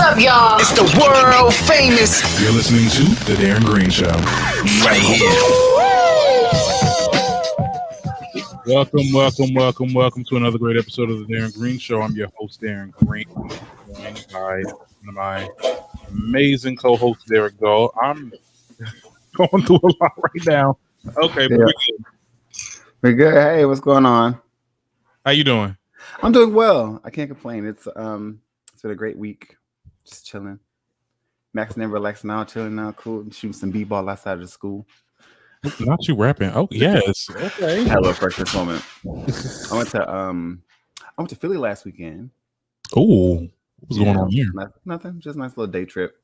up, y'all? It's the world famous. You're listening to The Darren Green Show. Right here. Welcome to another great episode of The Darren Green Show. I'm your host, Darren Green, joined by one of my amazing co-hosts, Derek Gall. I'm going through a lot right now. Okay, but we're good. Hey, what's going on? How you doing? I'm doing well. I can't complain. It's been a great week. Just chilling. Maxing and relaxing out, chilling now, cool, and shooting some b-ball outside of the school. Not you rapping. Oh yes. Okay. Hello, breakfast moment. I went to Philly last weekend. Oh, what's going on here? Nothing. Just a nice little day trip.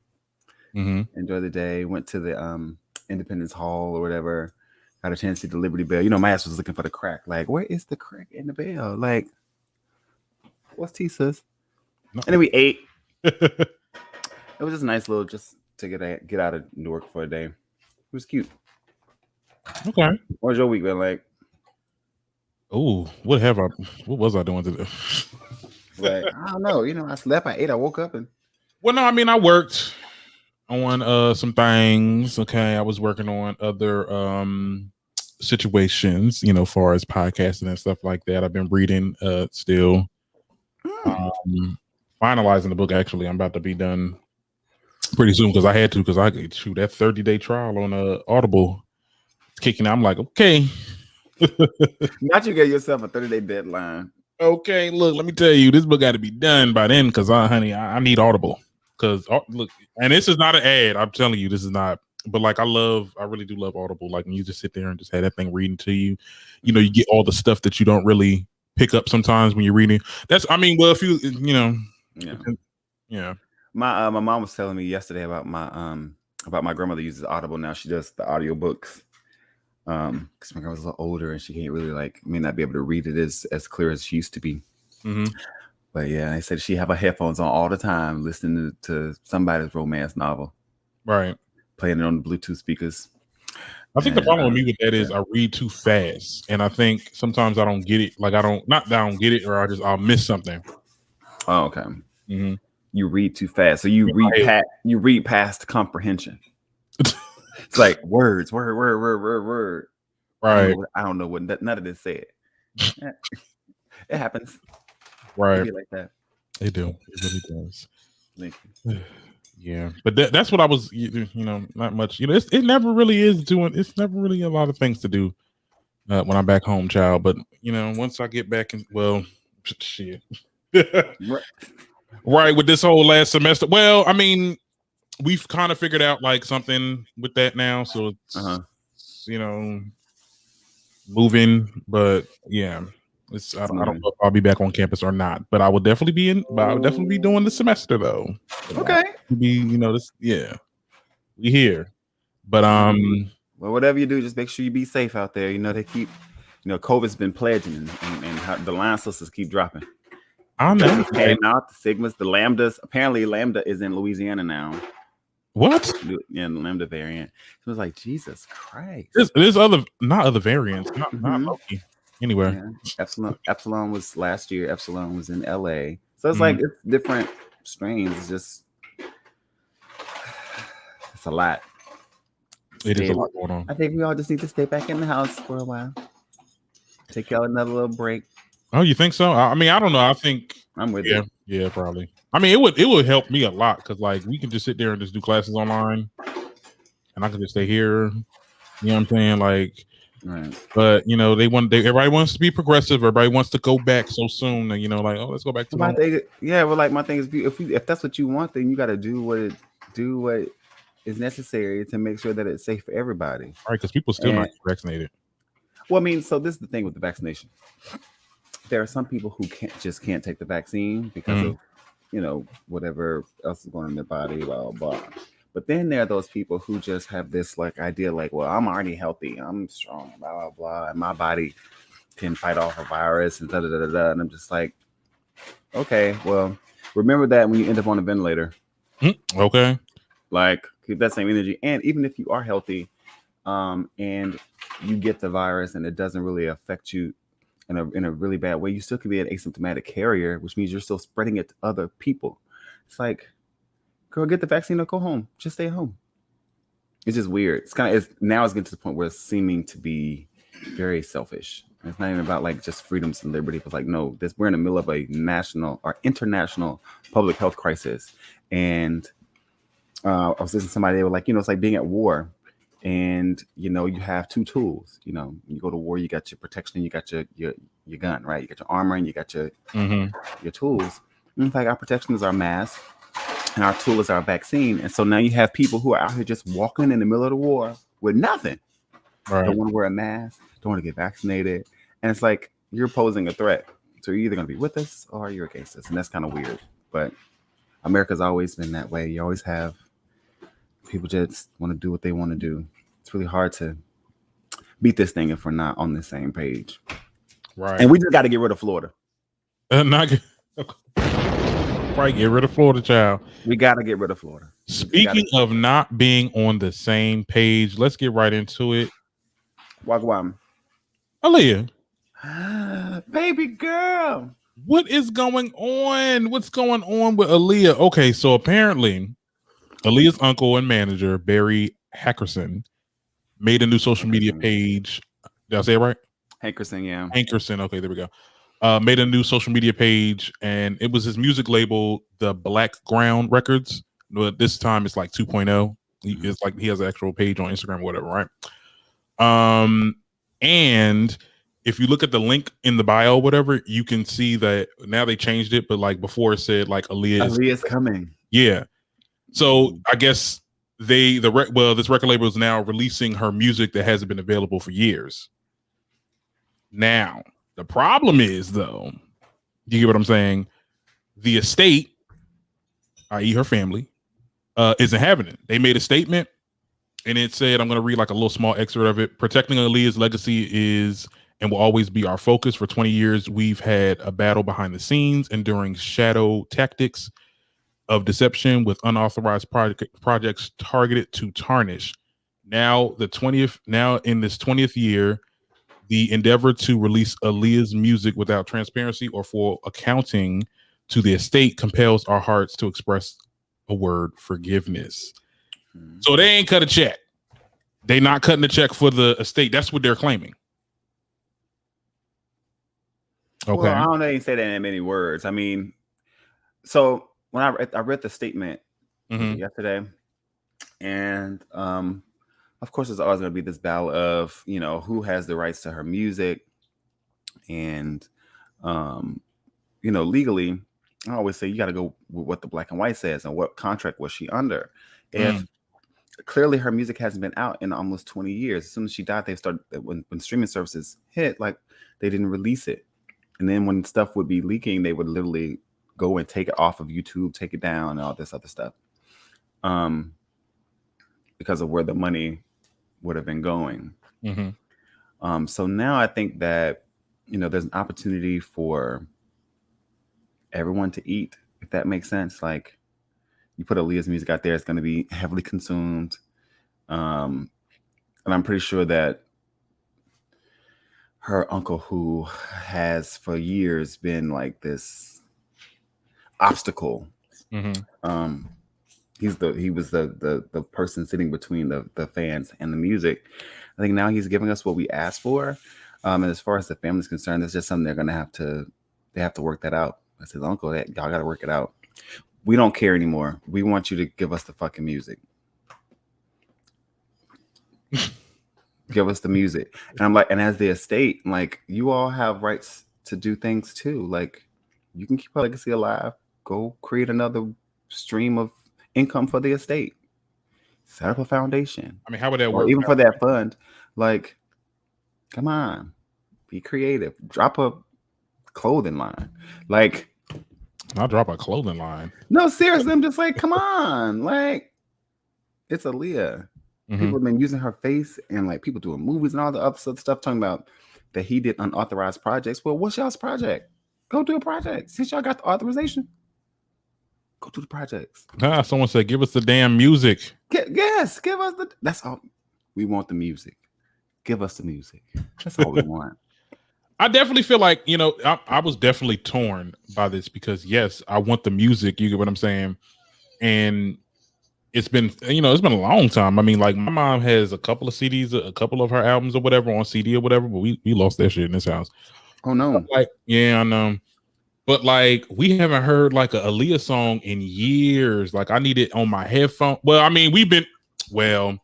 Mm-hmm. Enjoy the day. Went to the Independence Hall or whatever. Got a chance to see the Liberty Bell. You know, my ass was looking for the crack. Like, where is the crack in the bell? Like, what's tea, sis? No. And then we ate. It was just a nice little, just to get out of Newark for a day. It was cute. Okay. What was your week been like? Oh, what was I doing today? Like, I don't know. You know, I slept, I ate, I woke up and. Well, no, I mean, I worked on some things. Okay. I was working on other situations, you know, far as podcasting and stuff like that. I've been reading still. Finalizing the book, actually. I'm about to be done pretty soon because I could shoot that 30-day trial on Audible. Kicking out. I'm like, okay. Not you get yourself a 30-day deadline. Okay, look, let me tell you, this book got to be done by then because I need Audible. Because look, and this is not an ad. I'm telling you, this is not. But like, I really do love Audible. Like when you just sit there and just have that thing reading to you, you know, you get all the stuff that you don't really pick up sometimes when you're reading. If you, you know, yeah. My mom was telling me yesterday about my grandmother uses Audible now. She does the audiobooks. Because my girl was a little older and she can't really may not be able to read it as clear as she used to be. Mm-hmm. But yeah, I said she have her headphones on all the time, listening to somebody's romance novel, right? Playing it on the Bluetooth speakers. I think the problem with me with that is I read too fast, and I think sometimes I don't get it. Like not that I don't get it, or I'll miss something. Oh, okay. Mm-hmm. You read too fast, so you read past comprehension. It's like word. Right. I don't know what none of this said. It happens. Right. It'd be like that. They do. It really does. Thank you. Yeah, but that's what I was. You know, not much. You know, it never really is doing. It's never really a lot of things to do when I'm back home, child. But you know, once I get back shit. Right with this whole last semester. Well, I mean. We've kind of figured out something with that now, so it's you know, moving. But yeah, I don't know if I'll be back on campus or not. But I will definitely be doing the semester though. Okay. We here. But well, whatever you do, just make sure you be safe out there. You know they keep, COVID's been pledging, and how the line sisters keep dropping. I know. Came out the Sigmas, the Lambdas. Apparently, Lambda is in Louisiana now. What? Yeah, the Lambda variant. It was like, Jesus Christ. There's other variants, not Loki. Anyway, Epsilon was last year. Epsilon was in LA. So it's like it's different strains. It's just it's a lot. It is a lot going on. I think we all just need to stay back in the house for a while. Take y'all another little break. Oh, you think so? I mean, I don't know. I think I'm with you. Yeah, probably. I mean, it would help me a lot because we can just sit there and just do classes online, and I can just stay here. You know what I'm saying? Right. But everybody wants to be progressive. Everybody wants to go back so soon, and let's go back to my thing. Yeah, well, my thing is, if that's what you want, then you got to do what is necessary to make sure that it's safe for everybody. Right, because people still not vaccinated. Well, I mean, so this is the thing with the vaccination. There are some people who can't take the vaccine because of whatever else is going on in their body, blah, blah, blah. But then there are those people who just have this idea well, I'm already healthy, I'm strong, blah, blah, blah, and my body can fight off a virus and da da da da. And I'm just like, okay, well, remember that when you end up on a ventilator. Okay. Keep that same energy. And even if you are healthy, and you get the virus and it doesn't really affect you in a really bad way, you still can be an asymptomatic carrier, which means you're still spreading it to other people. It's like, girl, get the vaccine or go home. Just stay home. It's just weird. It's now it's getting to the point where it's seeming to be very selfish. It's not even about like just freedoms and liberty. It's like, no, we're in the middle of a national or international public health crisis. And I was listening to somebody, they were like, it's like being at war. And, you have two tools. You go to war, you got your protection, you got your gun, right? You got your armor and you got your tools. In fact, our protection is our mask and our tool is our vaccine. And so now you have people who are out here just walking in the middle of the war with nothing. Right. Don't want to wear a mask, don't want to get vaccinated. And it's like you're posing a threat. So you're either going to be with us or you're against us. And that's kind of weird. But America's always been that way. You always have people just want to do what they want to do. It's really hard to beat this thing if we're not on the same page. Right. And we just got to get rid of Florida. Probably get rid of Florida, child. We got to get rid of Florida. Speaking of not being on the same page, let's get right into it. Wagwan. Aaliyah. Baby girl. What is going on? What's going on with Aaliyah? Okay, so apparently Aaliyah's uncle and manager, Barry Hackerson, made a new social media page. Did I say it right? Hankerson, yeah. Hankerson. Okay, there we go. Made a new social media page, and it was his music label, the Black Ground Records. But this time it's like 2.0. It's like he has an actual page on Instagram or whatever, right? And if you look at the link in the bio, whatever, you can see that now they changed it, but like before it said like Aaliyah's coming. Yeah. So I guess this record label is now releasing her music that hasn't been available for years. Now, the problem is, though, you get what I'm saying? The estate, i.e. her family, isn't having it. They made a statement, and it said, I'm going to read like a little small excerpt of it. Protecting Aaliyah's legacy is and will always be our focus. For 20 years, we've had a battle behind the scenes, enduring shadow tactics of deception with unauthorized projects targeted to tarnish. Now in this 20th year, the endeavor to release Aaliyah's music without transparency or for accounting to the estate compels our hearts to express a word: forgiveness. So they ain't cut a check. They not cutting the check for the estate. That's what they're claiming. Okay. Well, I don't know. They didn't say that in many words. I mean, so when I read the statement yesterday, and of course, there's always going to be this battle of, who has the rights to her music. And, legally, I always say you got to go with what the black and white says and what contract was she under. If clearly her music hasn't been out in almost 20 years. As soon as she died, they started, when streaming services hit, like they didn't release it. And then when stuff would be leaking, they would literally go and take it off of YouTube, take it down, and all this other stuff. Because of where the money would have been going. So now I think that, there's an opportunity for everyone to eat, if that makes sense. Like, you put Aaliyah's music out there, it's going to be heavily consumed. And I'm pretty sure that her uncle, who has for years been like this obstacle, he was the person sitting between the fans and the music. I think now he's giving us what we asked for. And as far as the family's concerned, it's just something they have to work that out. That's his uncle. Y'all got to work it out. We don't care anymore. We want you to give us the fucking music. Give us the music. And I'm like, and as the estate, like, you all have rights to do things too. Like, you can keep her legacy alive. Go create another stream of income for the estate. Set up a foundation. I mean, how would that work? Or even for that fund. Like, come on. Be creative. Drop a clothing line. Like, I'll drop a clothing line. No, seriously, I'm just like, come on. Like, it's Aaliyah. People have been using her face, and like people doing movies and all the other stuff talking about that he did unauthorized projects. Well, what's y'all's project? Go do a project. Since y'all got the authorization, go do the projects. Someone said, give us the damn music. Yes, give us the. That's all. We want the music. Give us the music. That's all we want. I definitely feel like, I was definitely torn by this because, yes, I want the music. You get what I'm saying? And it's been it's been a long time. I mean, like my mom has a couple of CDs, a couple of her albums or whatever on CD or whatever, but we lost that shit in this house. Oh no. But like, yeah, I know. But like we haven't heard like a Aaliyah song in years. Like I need it on my headphone. Well, I mean, we've been well.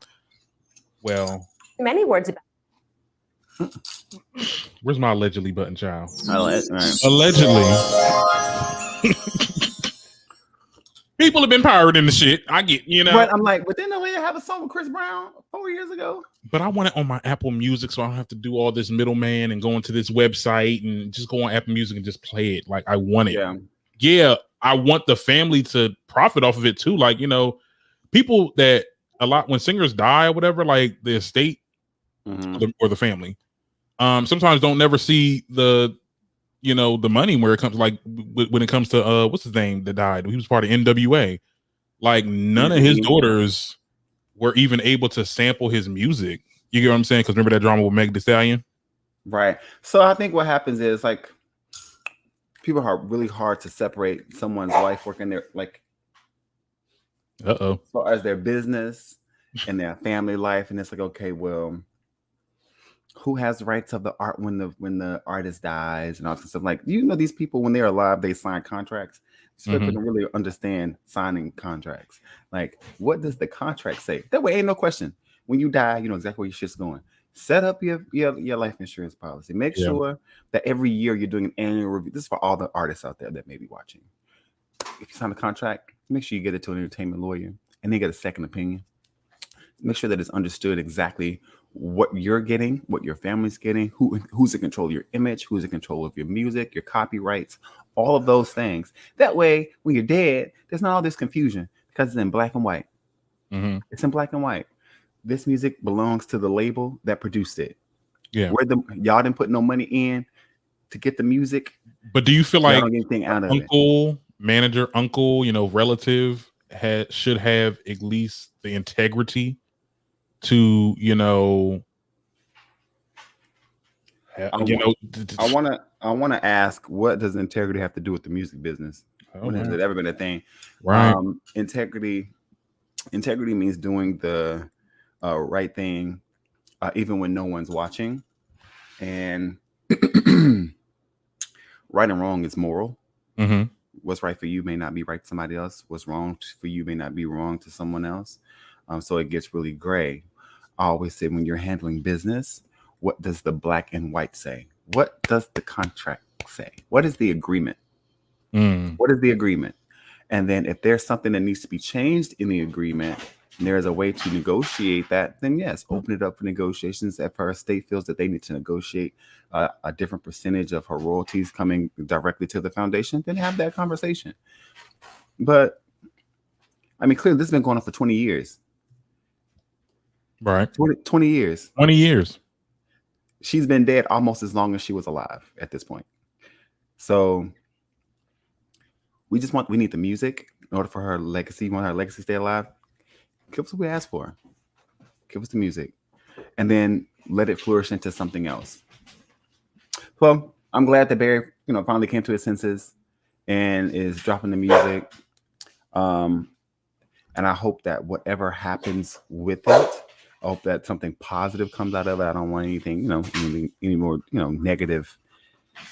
Many words about. Where's my allegedly button, child? Right. Allegedly. People have been pirating the shit. I get, But I'm like, but didn't Aaliyah have a song with Chris Brown 4 years ago? But I want it on my Apple Music, so I don't have to do all this middleman and go into this website and just go on Apple Music and just play it. Like I want it. Yeah, I want the family to profit off of it too. Like, people that a lot when singers die or whatever, like the estate or the family, sometimes don't never see the money where it comes, like when it comes to what's his name that died. He was part of NWA. Like none of his daughters were even able to sample his music. You get what I'm saying? Because remember that drama with Meg Thee Stallion? Right. So I think what happens is like people are really hard to separate someone's life work and their like as far as their business and their family life. And it's like, okay, well, who has the rights of the art when the artist dies and all that stuff? Like, these people when they're alive, they sign contracts. So people don't really understand signing contracts. Like, what does the contract say? That way, ain't no question. When you die, you know exactly where your shit's going. Set up your life insurance policy. Make sure that every year you're doing an annual review. This is for all the artists out there that may be watching. If you sign a contract, make sure you get it to an entertainment lawyer and then get a second opinion. Make sure that it's understood exactly what you're getting, what your family's getting, who's in control of your image, who's in control of your music, your copyrights, all of those things. That way, when you're dead, there's not all this confusion because it's in black and white. It's in black and white. This music belongs to the label that produced it. Yeah, y'all didn't put no money in to get the music. But do you feel like anything out of uncle, manager, relative should have at least the integrity to I want to ask, what does integrity have to do with the music business? When has it ever been a thing? Right. Integrity means doing the right thing even when no one's watching, and right and wrong is moral. What's right for you may not be right to somebody else. What's wrong for you may not be wrong to someone else. So it gets really gray. I always say, when you're handling business, what does the black and white say? What does the contract say? What is the agreement? What is the agreement? And then if there's something that needs to be changed in the agreement, and there is a way to negotiate that, then yes, open it up for negotiations. If her estate feels that they need to negotiate a different percentage of her royalties coming directly to the foundation, then have that conversation. But I mean, clearly this has been going on for 20 years. Right. 20 years. 20 years. She's been dead almost as long as she was alive at this point. So we need the music in order for her legacy. We want her legacy to stay alive. Give us what we ask for. Give us the music. And then let it flourish into something else. Well, I'm glad that Barry, finally came to his senses and is dropping the music. And I hope that whatever happens with it, I hope that something positive comes out of it. I don't want anything, any more, negative,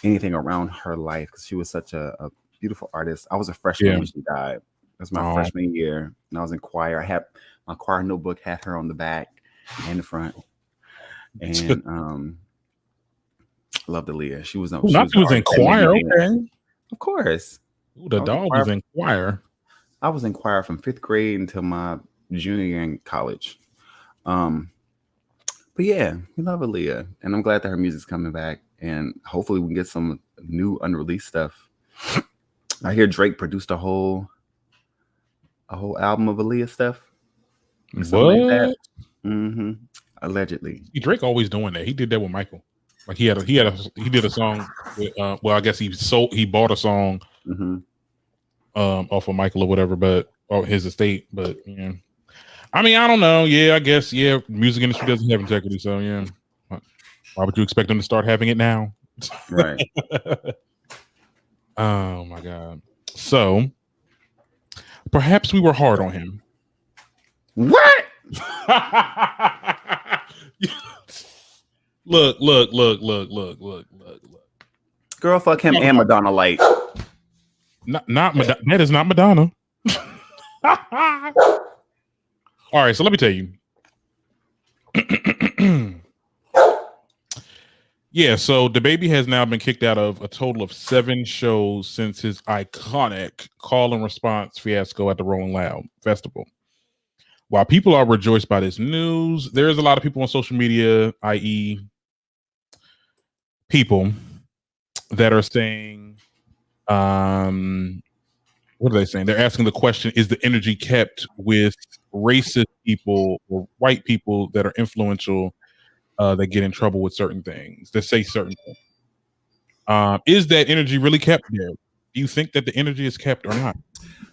anything around her life, because she was such a beautiful artist. I was a freshman when she died. It was my freshman year, and I was in choir. I had my choir notebook, had her on the back and the front, and loved Aaliyah. She was in choir. Okay, of course. Ooh, the dog was in choir. I was in choir from 5th grade until my junior year in college. But yeah, we love Aaliyah, and I'm glad that her music's coming back, and hopefully we can get some new unreleased stuff. I hear Drake produced a whole album of Aaliyah stuff. What? Like that. Allegedly. Drake always doing that. He did that with Michael. Like he did a song with, I guess he bought a song off of Michael or whatever, but his estate. But yeah, I mean, I don't know. Yeah, I guess music industry doesn't have integrity, so yeah. Why would you expect them to start having it now? Right. Oh my God. So perhaps we were hard on him. What? Look. Girl, fuck him and Madonna Light. Not Madonna. That is not Madonna. All right, so let me tell you. Yeah, so Dababy has now been kicked out of a total of 7 shows since his iconic call and response fiasco at the Rolling Loud Festival. While people are rejoiced by this news, there's a lot of people on social media, i.e., people that are saying, what are they saying? They're asking the question, is the energy kept with racist people or white people that are influential that get in trouble with certain things, that say certain things? Is that energy really kept there? Do you think that the energy is kept or not?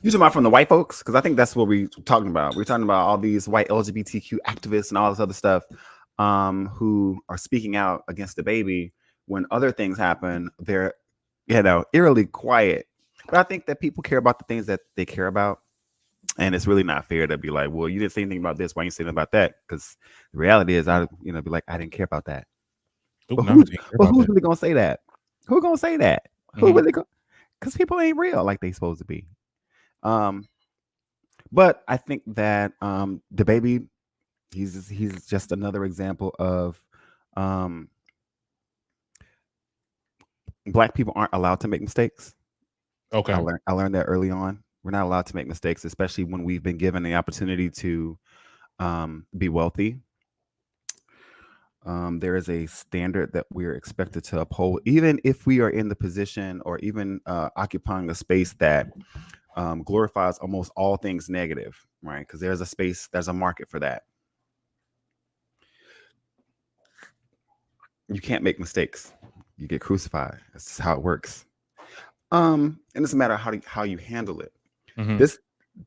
You talking about from the white folks? Because I think that's what we're talking about. We're talking about all these white LGBTQ activists and all this other stuff who are speaking out against Dababy when other things happen. They're, eerily quiet. But I think that people care about the things that they care about. And it's really not fair to be like, well, you didn't say anything about this. Why you say anything about that? Because the reality is, be like, I didn't care about that. Ooh, but no, who's really gonna say that? Who's gonna say that? Who really? Because people ain't real like they supposed to be. But I think that Dababy, he's just another example of Black people aren't allowed to make mistakes. Okay, I learned that early on. We're not allowed to make mistakes, especially when we've been given the opportunity to be wealthy. There is a standard that we're expected to uphold, even if we are in the position or even occupying a space that glorifies almost all things negative, right? Because there's a market for that. You can't make mistakes. You get crucified. That's just how it works. And it doesn't matter how you handle it. Mm-hmm.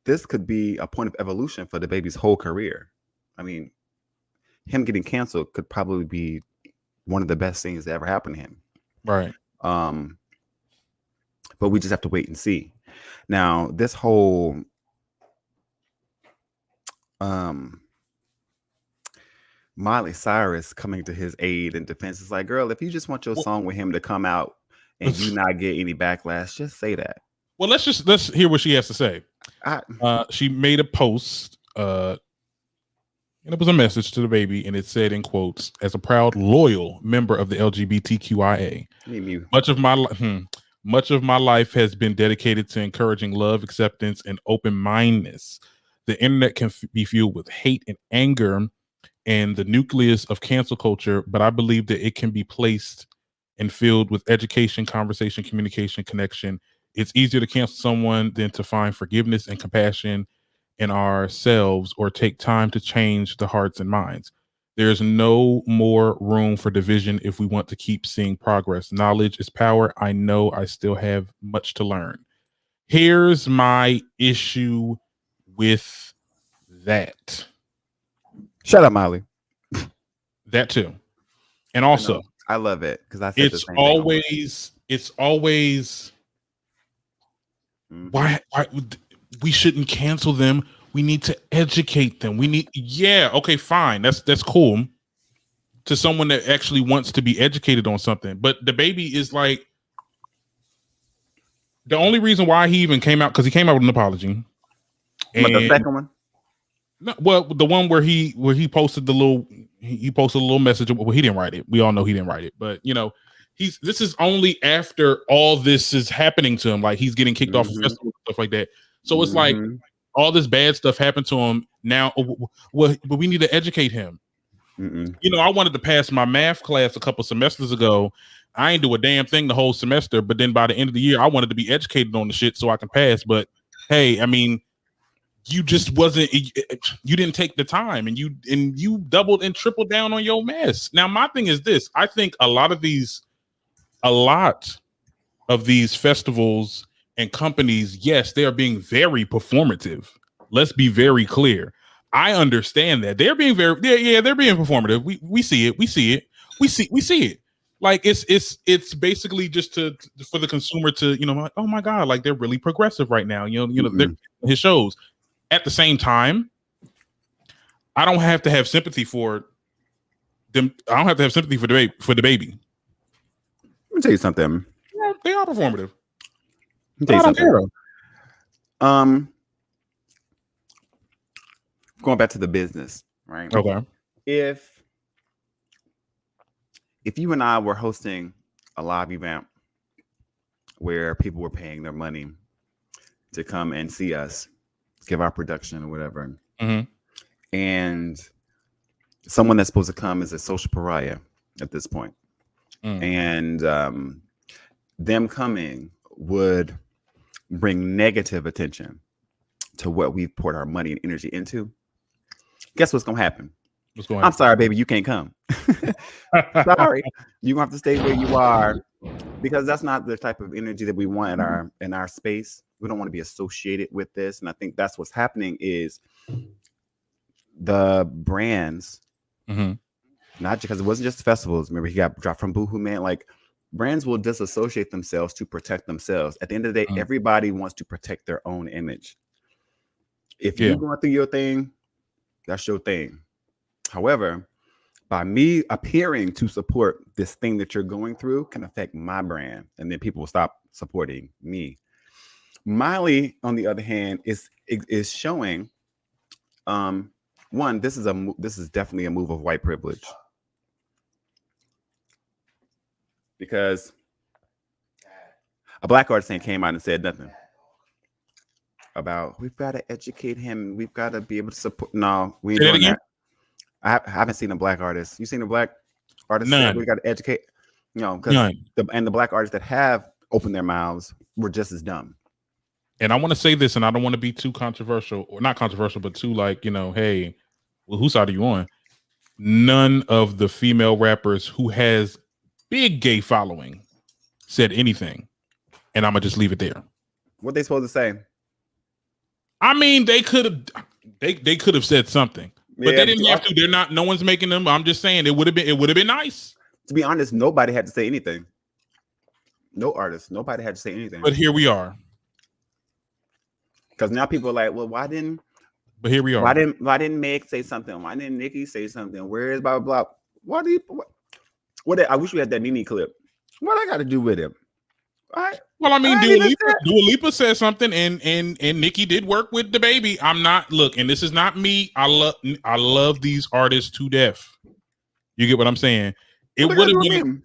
This could be a point of evolution for Dababy's whole career. I mean, him getting canceled could probably be one of the best things that ever happened to him. Right. But we just have to wait and see. Now, this whole Miley Cyrus coming to his aid and defense is like, girl, if you just want your song with him to come out and you not get any backlash, just say that. Well, let's hear what she has to say. She made a post, and it was a message to Dababy, and it said in quotes, "As a proud, loyal member of the LGBTQIA, much of my life has been dedicated to encouraging love, acceptance, and open-mindedness. The internet can be fueled with hate and anger and the nucleus of cancel culture, but I believe that it can be placed and filled with education, conversation, communication, connection. It's easier to cancel someone than to find forgiveness and compassion in ourselves or take time to change the hearts and minds. There's no more room for division if we want to keep seeing progress. Knowledge is power. I know I still have much to learn." Here's my issue with that. Shut up, Miley. That too. And also, I love it because I said it's always why we shouldn't cancel them. We need to educate them. Okay, fine. That's cool to someone that actually wants to be educated on something. But Dababy is like, the only reason why he even came out, because he came out with an apology. But the second one? No, well, the one where he posted a little message. Well, he didn't write it. We all know he didn't write it. But this is only after all this is happening to him. Like, he's getting kicked off of festivals and stuff like that. So it's like all this bad stuff happened to him. Now, but we need to educate him. I wanted to pass my math class a couple semesters ago. I ain't do a damn thing the whole semester. But then by the end of the year, I wanted to be educated on the shit so I can pass. But hey, I mean, you just you didn't take the time, and you doubled and tripled down on your mess. Now, my thing is this: I think a lot of these festivals and companies, yes, they are being very performative. Let's be very clear. I understand that they're being they're being performative. We see it. Like it's basically just for the consumer to like, oh my God, like they're really progressive right now. His shows. At the same time, I don't have to have sympathy for them. I don't have to have sympathy for the baby. Let me tell you something. Yeah, they are performative. Let me tell you something. Going back to the business, right? Okay. If you and I were hosting a live event where people were paying their money to come and see us, give our production or whatever, and someone that's supposed to come is a social pariah at this point, and them coming would bring negative attention to what we've poured our money and energy into. Guess what's gonna happen? I'm sorry, baby, you can't come. Sorry, you're gonna have to stay where you are, because that's not the type of energy that we want in our space. We don't want to be associated with this, and I think that's what's happening is the brands, not because it wasn't just festivals. Remember, he got dropped from Boohoo Man. Like, brands will disassociate themselves to protect themselves. At the end of the day, everybody wants to protect their own image. If you're going through your thing, that's your thing. However, by me appearing to support this thing that you're going through can affect my brand, and then people will stop supporting me. Miley, on the other hand, is showing one, this is definitely a move of white privilege, because a black artist came out and said nothing about we've got to educate him, we've got to be able to support. No, we ain't doing that. I haven't seen a black artist. You seen a black artist? None. We got to educate. Because the black artists that have opened their mouths were just as dumb. And I want to say this, and I don't want to be too controversial, or not controversial, but too like, hey, well, whose side are you on? None of the female rappers who has big gay following said anything, and I'm gonna just leave it there. What they supposed to say? I mean, they could have said something. But they didn't have to. They're not. No one's making them. I'm just saying it would have been nice. To be honest, nobody had to say anything. No artist. Nobody had to say anything. But here we are. Because now people are like, well, why didn't? But here we are. Why didn't Meg say something? Why didn't Nicki say something? Where is blah blah blah? What do you? What? I wish we had that Nene clip. What I got to do with him? Well, I mean, Dua Lipa said something, and Nicki did work with Dababy. I'm not and this is not me. I love these artists to death. You get what I'm saying? It would have been.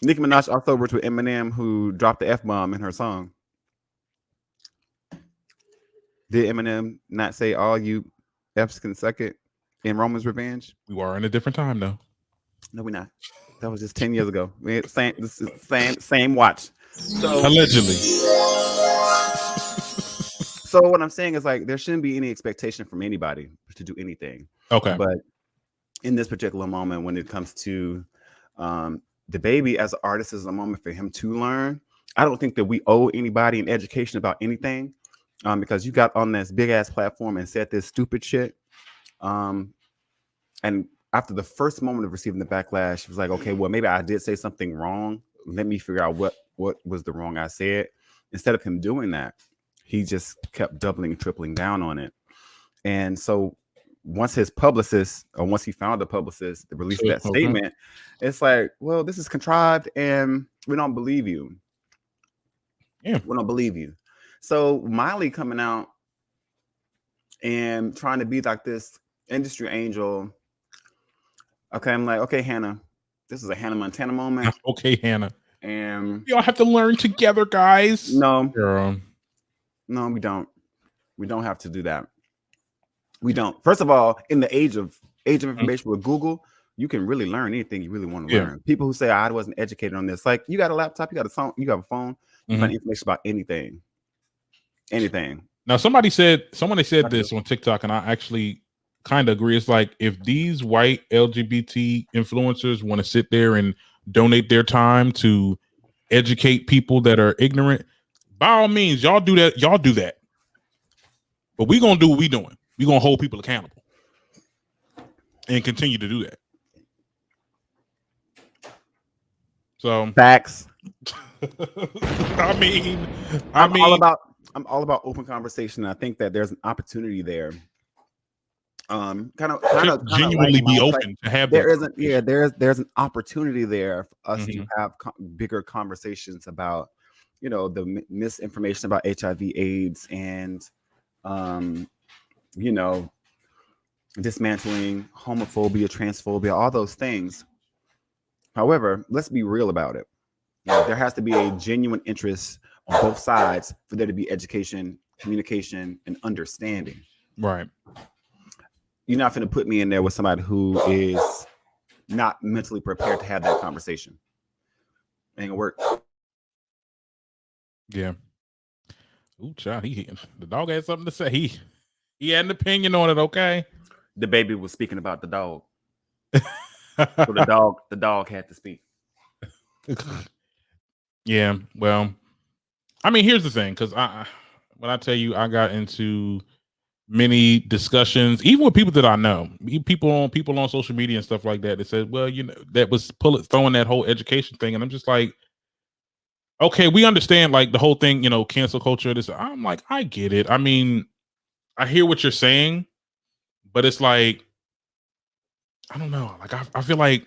Nicki Minaj also worked with Eminem, who dropped the F-bomb in her song. Did Eminem not say all you F's can suck it in Roman's Revenge? We are in a different time, though. No, we're not. That was just 10 years ago. We had same watch. So, allegedly. So what I'm saying is, like, there shouldn't be any expectation from anybody to do anything. Okay. But in this particular moment, when it comes to Dababy as an artist, is a moment for him to learn. I don't think that we owe anybody an education about anything, because you got on this big ass platform and said this stupid shit. And after the first moment of receiving the backlash, it was like, okay, well, maybe I did say something wrong. Let me figure out what was the wrong I said. Instead of him doing that, he just kept doubling and tripling down on it. And so once he found the publicist that released that statement, it's like, well, this is contrived and we don't believe you. Yeah. We don't believe you. So Miley coming out and trying to be like this industry angel. Okay, I'm like, okay, Hannah, this is a Hannah Montana moment. Okay, Hannah. And we all have to learn together, guys. No, girl. No, we don't. We don't have to do that. We don't. First of all, in the age of information with Google, you can really learn anything you really want to learn. People who say I wasn't educated on this, like, you got a laptop, you got a phone, you have a phone, you find information about anything. Anything. Now, somebody said this on TikTok, and I actually kind of agree. It's like, if these white LGBT influencers want to sit there and donate their time to educate people that are ignorant, by all means, y'all do that. But we're gonna do what we're doing. We're gonna hold people accountable and continue to do that. So facts. I'm all about open conversation. I think that there's an opportunity there kind of genuinely be open to have there that isn't there's an opportunity there for us to have bigger conversations about the misinformation about HIV AIDS and dismantling homophobia, transphobia, all those things. However, let's be real about it. There has to be a genuine interest on both sides for there to be education, communication, and understanding. Right. You're not going to put me in there with somebody who is not mentally prepared to have that conversation. It ain't gonna work. Yeah. Ooh, child, the dog had something to say. He had an opinion on it. Okay. Dababy was speaking about the dog. So the dog had to speak. Yeah. Well, I mean, here's the thing, because when I tell you, I got into many discussions, even with people that I know, people on social media and stuff like that said, well, that was throwing that whole education thing, and I'm just like, okay, we understand like the whole thing, cancel culture. This, I'm like, I get it. I mean, I hear what you're saying, but it's like, I don't know. Like, I feel like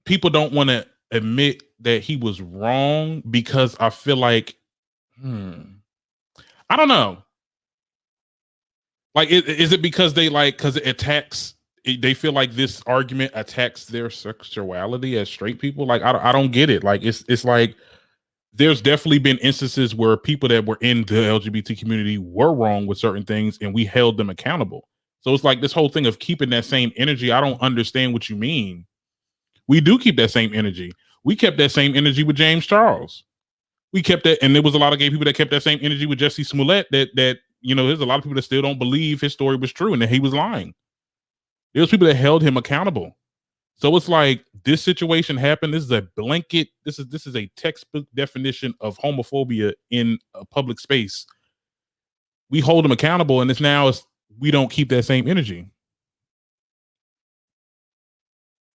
people don't want to admit that he was wrong because I feel like, I don't know. Like, is it because because it attacks? They feel like this argument attacks their sexuality as straight people. Like, I don't get it. Like, it's like there's definitely been instances where people that were in the LGBT community were wrong with certain things, and we held them accountable. So it's like this whole thing of keeping that same energy. I don't understand what you mean. We do keep that same energy. We kept that same energy with James Charles. We kept that, and there was a lot of gay people that kept that same energy with Jussie Smollett. That there's a lot of people that still don't believe his story was true and that he was lying. There's people that held him accountable. So it's like this situation happened. This is a blanket. This is a textbook definition of homophobia in a public space. We hold him accountable, and we don't keep that same energy.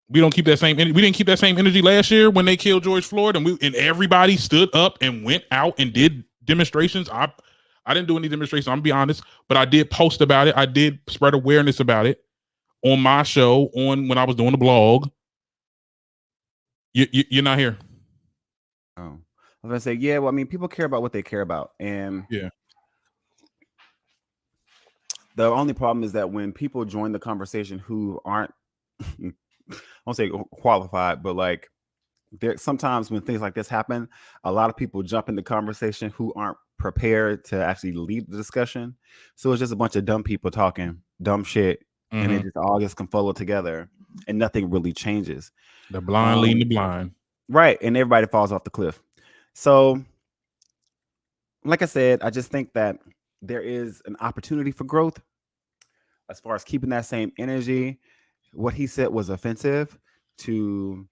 We don't keep that same. We didn't keep that same energy last year when they killed George Floyd, and everybody stood up and went out and did demonstrations. I didn't do any demonstrations. I'm gonna be honest, but I did post about it. I did spread awareness about it on my show, when I was doing the blog. You're not here. Oh, I was gonna say, yeah. Well, I mean, people care about what they care about, and yeah. The only problem is that when people join the conversation who aren't, I won't say qualified, but like, there sometimes when things like this happen, a lot of people jump in the conversation who aren't prepared to actually lead the discussion. So it's just a bunch of dumb people talking dumb shit, and it just all gets confounded together, and nothing really changes. The blind leading the blind, right? And everybody falls off the cliff. So, like I said, I just think that there is an opportunity for growth as far as keeping that same energy. What he said was offensive to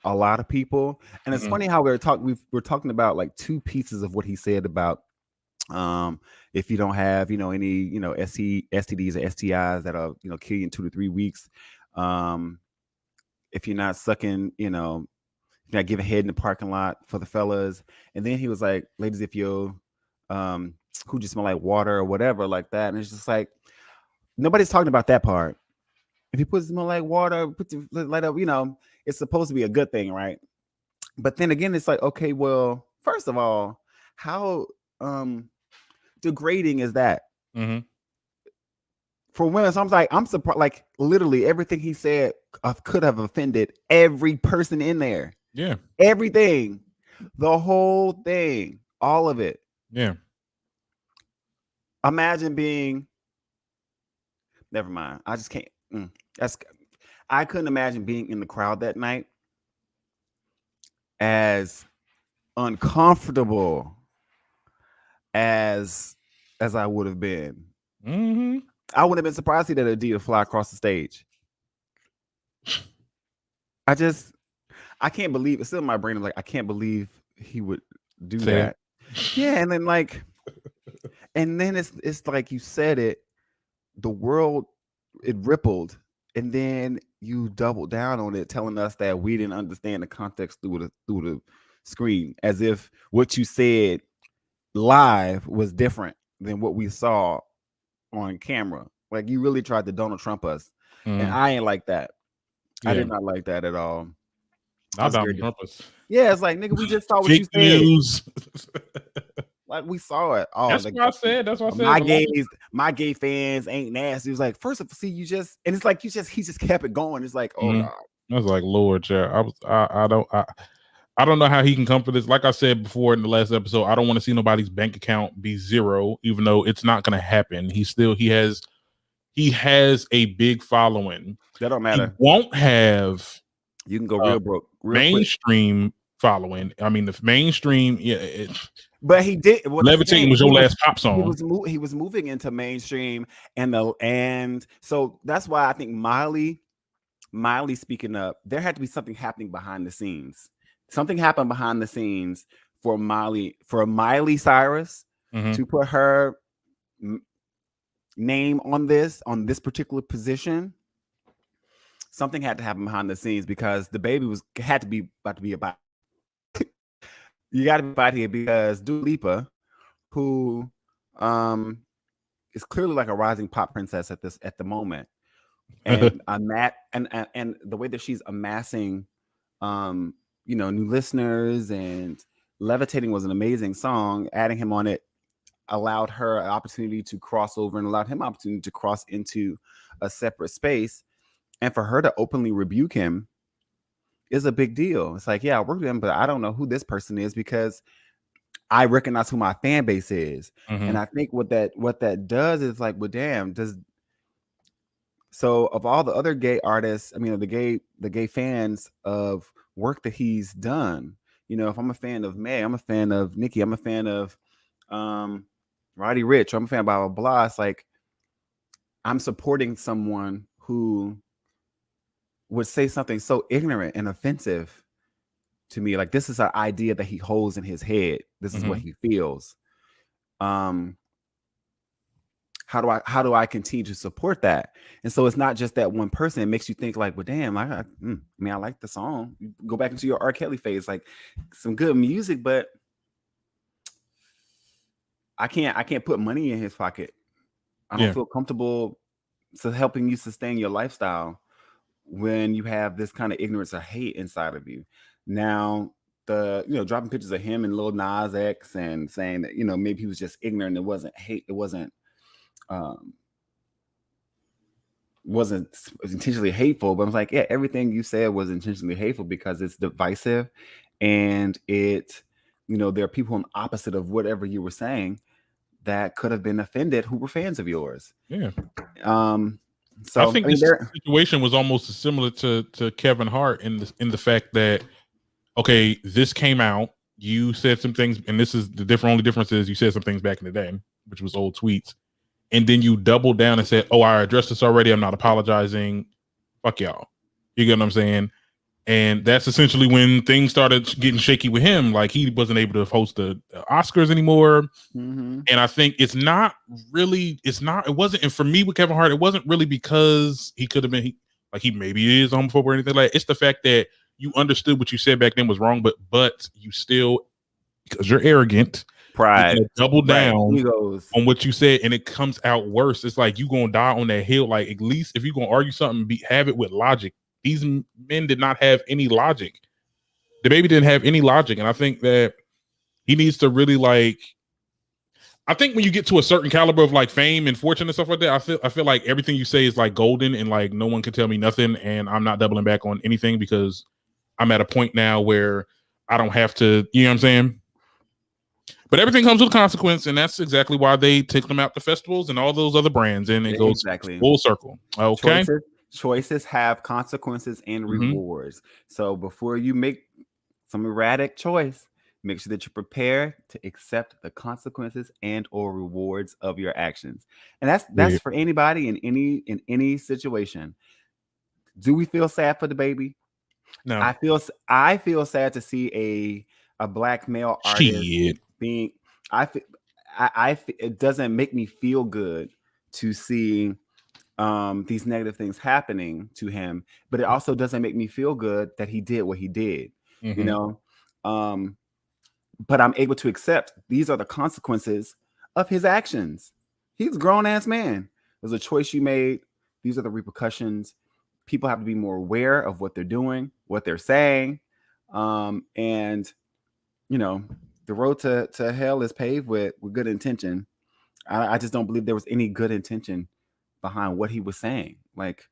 a lot of people, and it's funny how we're talking about like two pieces of what he said about if you don't have any STDs or STIs that'll kill you in 2 to 3 weeks, if you're not sucking, you're not giving head in the parking lot for the fellas. And then he was like, ladies, if you who just smell like water or whatever like that, and it's just like nobody's talking about that part. If you put smell like water, put the light up, it's supposed to be a good thing, right? But then again, it's like, okay, well, first of all, how degrading is that for women? So I'm surprised. Like literally everything he said could have offended every person in there. Yeah, everything, the whole thing, all of it. Yeah. Imagine being. Never mind. I just can't. I couldn't imagine being in the crowd that night. As uncomfortable as I would have been. I would have been surprised to see that Adidas fly across the stage. I can't believe it's still in my brain. I'm like, I can't believe he would do that. Yeah, and then it's like you said it, the world, it rippled, and then you doubled down on it, telling us that we didn't understand the context through the screen, as if what you said live was different than what we saw on camera. Like you really tried to Donald Trump us, and Mm. I ain't like that. I Yeah. did not like that at all. Not Donald Trump us. Yeah, it's like nigga, we just saw what you Fake said. news. Like we saw it. Oh, That's like, what I said. That's what I said. my gay fans ain't nasty. It was like, first of all, see, you just, and it's like he just kept it going. It's like, oh God. I was like, Lord, yeah. I don't know how he can come for this. Like I said before in the last episode, I don't want to see nobody's bank account be zero, even though it's not going to happen. He has a big following. That don't matter. He won't have. You can go real broke, real mainstream following. I mean, the mainstream, yeah. But he did. Levitating was your last pop song. He was moving into mainstream, and so that's why I think Miley speaking up. There had to be something happening behind the scenes. Something happened behind the scenes for Miley Cyrus to put her name on this particular position. Something had to happen behind the scenes because the baby had to be about to be about. You got to be about here because Dua Lipa, who is clearly like a rising pop princess at the moment, and and the way that she's amassing, new listeners, and Levitating was an amazing song. Adding him on it allowed her an opportunity to cross over and allowed him an opportunity to cross into a separate space. And for her to openly rebuke him is a big deal. It's like, yeah, I work with him, but I don't know who this person is because I recognize who my fan base is. And I think what that does is like, well, damn, so of all the other gay artists, I mean, the gay fans of work that he's done, if I'm a fan of May, I'm a fan of Nicki, I'm a fan of Roddy Ricch, I'm a fan of blah, blah, blah. It's like, I'm supporting someone who would say something so ignorant and offensive to me. Like, this is an idea that he holds in his head. This is what he feels. How do I continue to support that? And so it's not just that one person. It makes you think like, well, damn, I like the song. You go back into your R. Kelly phase, like some good music, but I can't put money in his pocket. I don't feel comfortable helping you sustain your lifestyle when you have this kind of ignorance or hate inside of you. Now, dropping pictures of him and Lil Nas X and saying that, maybe he was just ignorant. It wasn't hate. It wasn't intentionally hateful, but I was like, yeah, everything you said was intentionally hateful because it's divisive, and there are people on the opposite of whatever you were saying that could have been offended who were fans of yours. Yeah. So I think this situation was almost similar to Kevin Hart in the fact that, okay, this came out, you said some things, and this is the only difference is you said some things back in the day, which was old tweets, and then you doubled down and said, oh, I addressed this already, I'm not apologizing, fuck y'all. You get what I'm saying? And that's essentially when things started getting shaky with him. Like, he wasn't able to host the Oscars anymore. And I think it wasn't, and for me with Kevin Hart, it wasn't really because he could have been, he maybe is homophobe or anything like that. It's the fact that you understood what you said back then was wrong, but you still, because you're arrogant, pride, double down on what you said, and it comes out worse. It's like you gonna die on that hill. Like, at least if you're gonna argue something, have it with logic. These men did not have any logic. Dababy didn't have any logic, and I think that he needs to really I think when you get to a certain caliber of fame and fortune and stuff like that, I feel like everything you say is golden, and no one can tell me nothing, and I'm not doubling back on anything because I'm at a point now where I don't have to. You know what I'm saying? But everything comes with consequence, and that's exactly why they take them out to festivals and all those other brands, and it goes full circle. Okay. Choices have consequences and rewards. So before you make some erratic choice, make sure that you're prepared to accept the consequences and or rewards of your actions. And that's for anybody in any situation. Do we feel sad for Dababy? No. I feel sad to see a black male artist being. It doesn't make me feel good to see these negative things happening to him, but it also doesn't make me feel good that he did what he did. But I'm able to accept these are the consequences of his actions. He's a grown-ass man. There's a choice you made. These are the repercussions. People have to be more aware of what they're doing, what they're saying. And, you know, the road to hell is paved with good intention. I just don't believe there was any good intention behind what he was saying. Like,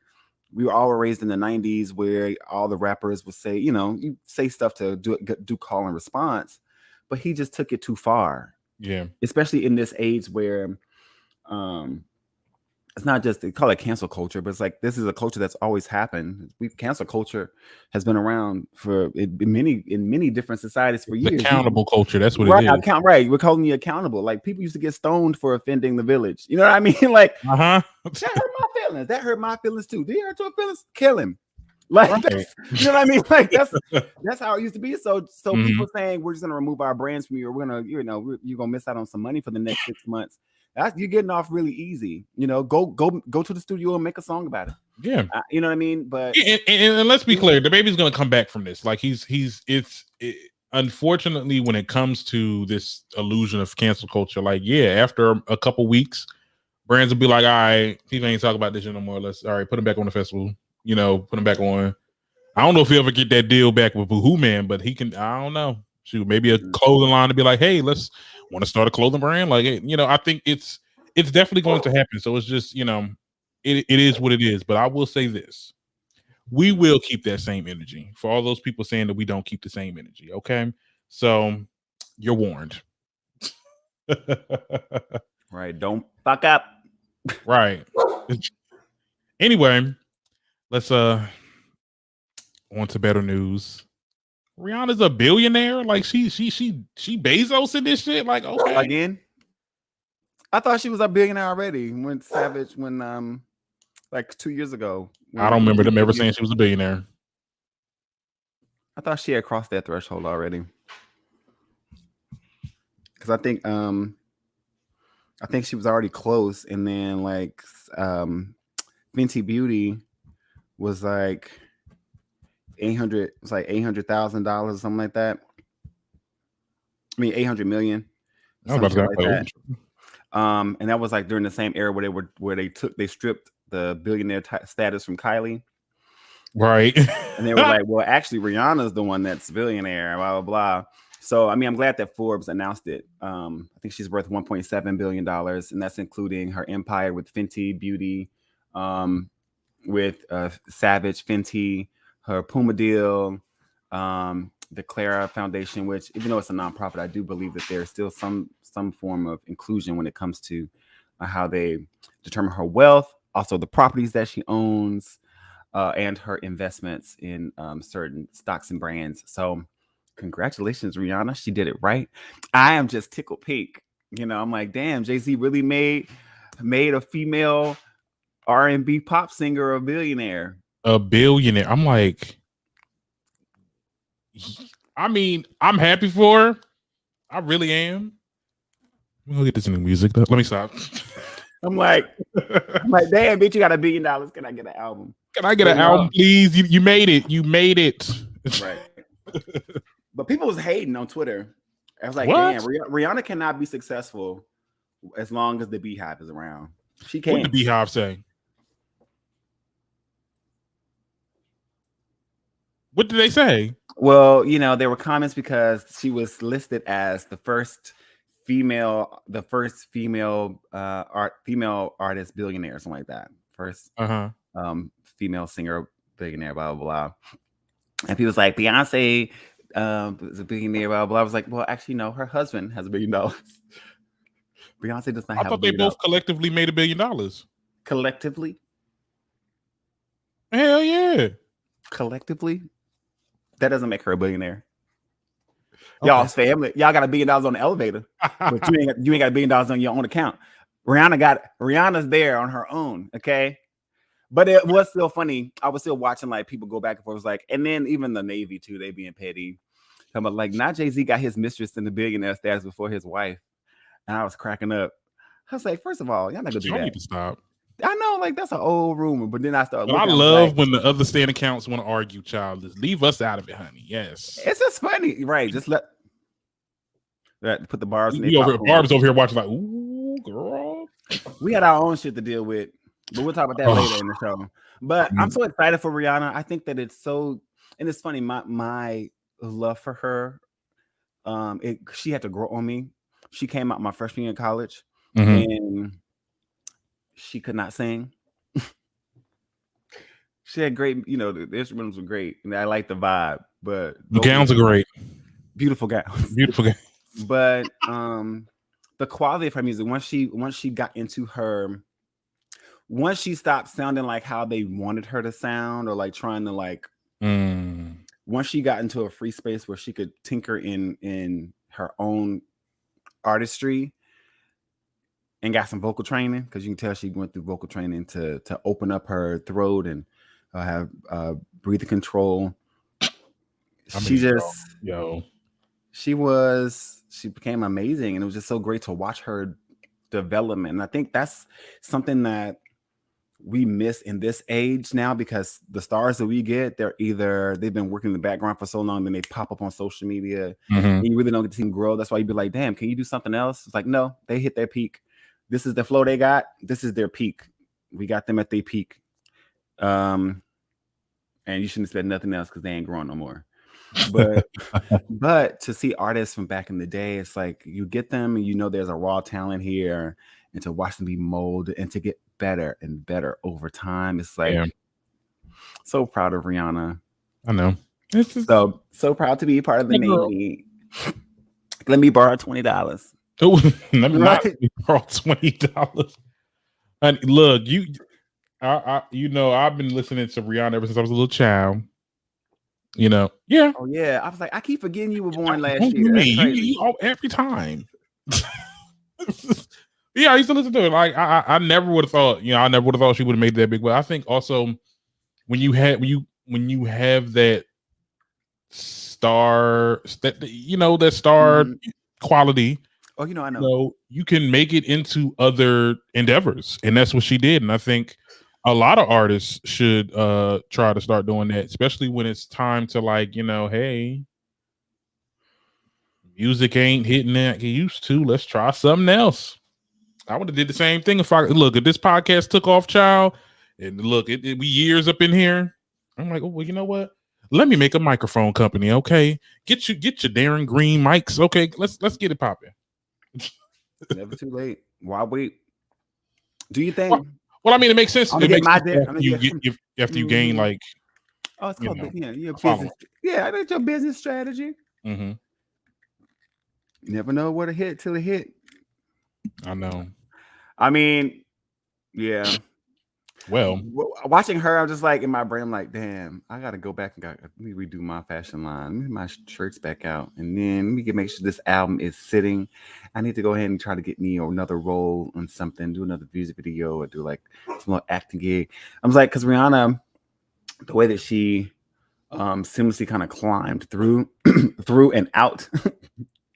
we were all raised in the 90s where all the rappers would say, you know, you say stuff to do call and response, but he just took it too far. Yeah. Especially in this age where it's not just, they call it cancel culture, but it's like, this is a culture that's always happened. Cancel culture has been around in many different societies for years. Accountable culture. That's what it is. Right. We're calling you accountable. Like, people used to get stoned for offending the village. You know what I mean? Like, that hurt my feelings. That hurt my feelings too. Did you hurt your feelings? Kill him. Like, right. You know what I mean? Like, that's how it used to be. So people saying we're just gonna remove our brands from you, or we're gonna, you know, you're gonna miss out on some money for the next 6 months. You're getting off really easy. You know, go to the studio and make a song about it. Yeah, you know what I mean. But and let's be clear, Dababy's gonna come back from this. Like, unfortunately, when it comes to this illusion of cancel culture, like, after a couple weeks, brands will be like, all right, people ain't talking about this shit no more. Let's put him back on the festival. You know, put him back on. I don't know if he'll ever get that deal back with Boohoo Man, but he can. I don't know. Shoot, maybe a clothing line to be like, hey, let's want to start a clothing brand. Like, you know, I think it's definitely going to happen. So it's just, you know, it is what it is. But I will say this: we will keep that same energy. For all those people saying that we don't keep the same energy, okay? So you're warned. Right? Don't fuck up. Right. Anyway, let's on to better news. Rihanna's a billionaire. Like, she Bezos in this shit. Like, okay. Again, I thought she was a billionaire already when like 2 years ago. I don't remember them ever saying she was a billionaire. I thought she had crossed that threshold already. Because I think she was already close, and then like Fenty Beauty was like $800,000 or something like that. I mean, 800 million. Something like that. And that was like during the same era where they stripped the billionaire status from Kylie. Right. And they were like, well, actually, Rihanna's the one that's billionaire, blah, blah, blah. So, I mean, I'm glad that Forbes announced it. I think she's worth $1.7 billion, and that's including her empire with Fenty Beauty, with Savage Fenty, her Puma deal, the Clara Foundation, which, even though it's a nonprofit, I do believe that there's still some form of inclusion when it comes to how they determine her wealth, also the properties that she owns, and her investments in certain stocks and brands. So congratulations, Rihanna. She did it right. I am just tickled pink. You know, I'm like, damn, Jay-Z really made a female R&B pop singer a billionaire. A billionaire. I'm like, I mean, I'm happy for her. I really am. We'll get this in the music. Let me stop. I'm like, damn, bitch, you got $1 billion. Can I get an album? Can I get an album, please? You made it. You made it. Right. But people was hating on Twitter. I was like, what? Damn, Rihanna cannot be successful as long as the Beehive is around. She can't. What did the Beehive say? What did they say? Well, you know, there were comments because she was listed as the first female artist billionaire, something like that. First female singer billionaire, blah blah blah. And people was like, Beyonce is a billionaire, blah blah. I was like, well, actually, no, her husband has $1 billion. Beyonce does not have. I thought they both collectively made $1 billion. Collectively? Hell yeah. Collectively? That doesn't make her a billionaire. Okay. Y'all's family, y'all got $1 billion on the elevator, but you ain't got $1 billion on your own account. Rihanna's there on her own, okay? But it was still funny. I was still watching like people go back and forth. It was like, and then even the Navy too, they being petty. But like, not Jay-Z got his mistress in the billionaire status before his wife, and I was cracking up. I was like, first of all, y'all not gonna do that. Need to stop. I know, like that's an old rumor, but then I started. I love when the other stand accounts want to argue. Child, just leave us out of it, honey. Yes, it's just funny, right? Just put the barbs. Barb's over here watching, like, ooh, girl. We had our own shit to deal with. But we'll talk about that later in the show. But I'm so excited for Rihanna. I think that it's so, and it's funny. My love for her, she had to grow on me. She came out my freshman year in college, and she could not sing. She had great, the instruments were great, and I like the vibe. But the gowns are great, beautiful gowns, beautiful gowns. But the quality of her music, once she got into her. Once she stopped sounding like how they wanted her to sound, or like trying to like, once she got into a free space where she could tinker in her own artistry and got some vocal training, because you can tell she went through vocal training to open up her throat and have breathing control. She became amazing, and it was just so great to watch her development. And I think that's something that we miss in this age now, because the stars that we get, they've been working in the background for so long, then they pop up on social media, and you really don't get to see them grow. That's why you'd be like, damn, can you do something else? It's like, no, they hit their peak. This is the flow they got. This is their peak. We got them at their peak. And you shouldn't expect nothing else, because they ain't growing no more. But to see artists from back in the day, it's like you get them and there's a raw talent here, and to watch them be molded and to get better and better over time. It's like, so proud of Rihanna. I know. So proud to be part of the Navy. Let me borrow $20. Oh, let me borrow $20. And look, I've been listening to Rihanna ever since I was a little child. Yeah. Oh yeah, I was like, I keep forgetting you were born last year. You every time. Yeah, I used to listen to it. Like I never would have thought. I never would have thought she would have made that big. But I think also when you have that star, that star quality. Oh, I know. You can make it into other endeavors, and that's what she did. And I think a lot of artists should try to start doing that, especially when it's time to hey, music ain't hitting like it used to. Let's try something else. I would have did the same thing if this podcast took off, child, and look, we years up in here. I'm like, oh well, you know what? Let me make a microphone company, okay? Get your Darren Green mics, okay? Let's get it popping. Never too late. Why wait? Do you think? Well, I mean, it makes sense. It makes sense after you gain like. Oh, it's called your business. Yeah, that's your business strategy. Mm-hmm. You never know where to hit till it hit. I know. I mean, yeah. Well, watching her, I'm just like in my brain, I'm like, damn, I gotta go back and let me redo my fashion line. Let me get my shirts back out, and then let me make sure this album is sitting. I need to go ahead and try to get me another role on something, do another music video, or do like some more acting gig. I was like, because Rihanna, the way that she seamlessly kind of climbed through and out.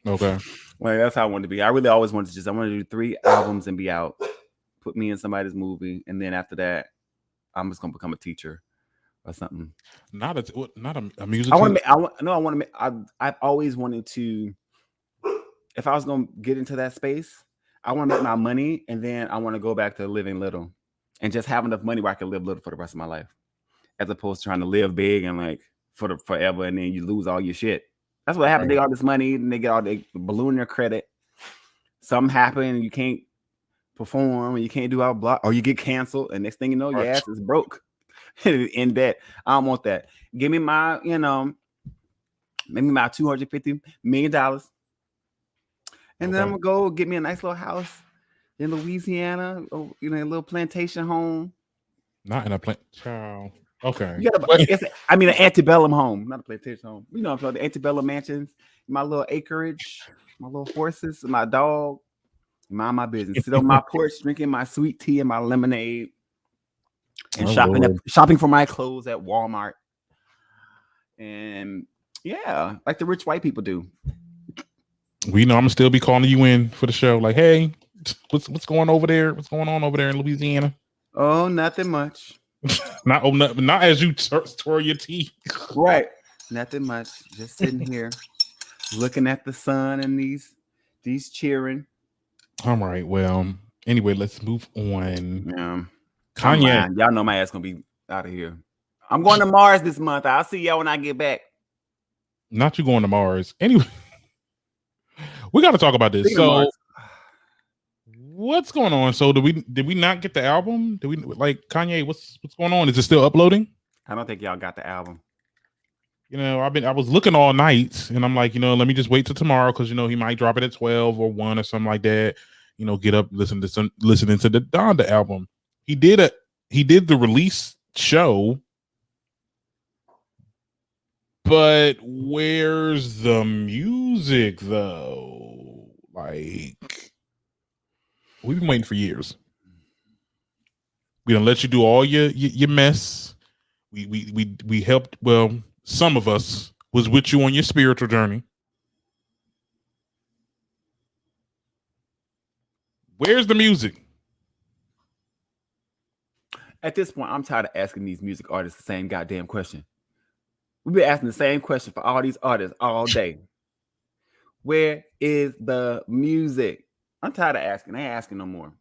Okay. Like that's how I wanted to be. I really always wanted to I want to do 3 albums and be out. Put me in somebody's movie, and then after that, I'm just gonna become a teacher or something. Not a music. I've always wanted to. If I was gonna get into that space, I want to make my money, and then I want to go back to living little, and just have enough money where I can live little for the rest of my life, as opposed to trying to live big and like forever, and then you lose all your shit. That's what happened. Right. They get all this money, and they balloon their credit. Something happened, and you can't perform, and you can't do our block, or you get canceled, and next thing you know, your ass is broke in debt. I don't want that. Give me my, maybe my $250 million, and then I'm gonna go get me a nice little house in Louisiana, or, a little plantation home. Not in a child. Okay. An antebellum home, not a plantation home. I'm talking the antebellum mansions, my little acreage, my little horses, my dog. Mind my business. Sit on my porch, drinking my sweet tea and my lemonade, and shopping for my clothes at Walmart. And yeah, like the rich white people do. I'm gonna still be calling you in for the show. Like, hey, what's going over there? What's going on over there in Louisiana? Oh, nothing much. not as you tore your teeth. Right. Nothing much. Just sitting here, looking at the sun and these cheering. All right. Well, anyway, let's move on. Yeah. Kanye. Y'all know my ass gonna be out of here. I'm going to Mars this month. I'll see y'all when I get back. Not you going to Mars. Anyway, we got to talk about this. So, what's going on? So, did we not get the album? Did we like Kanye? What's going on? Is it still uploading? I don't think y'all got the album. You know, I was looking all night, and I'm like, you know, let me just wait till tomorrow because you know he might drop it at 12 or 1 or something like that. You know, get up, listening to the Donda album. He did the release show, but where's the music though? Like, we've been waiting for years. We don't let you do all your mess. We helped. Well, some of us was with you on your spiritual journey. Where's the music? At this point, I'm tired of asking these music artists the same goddamn question. We've been asking the same question for all these artists all day. Where is the music? I'm tired of asking. I ain't asking no more.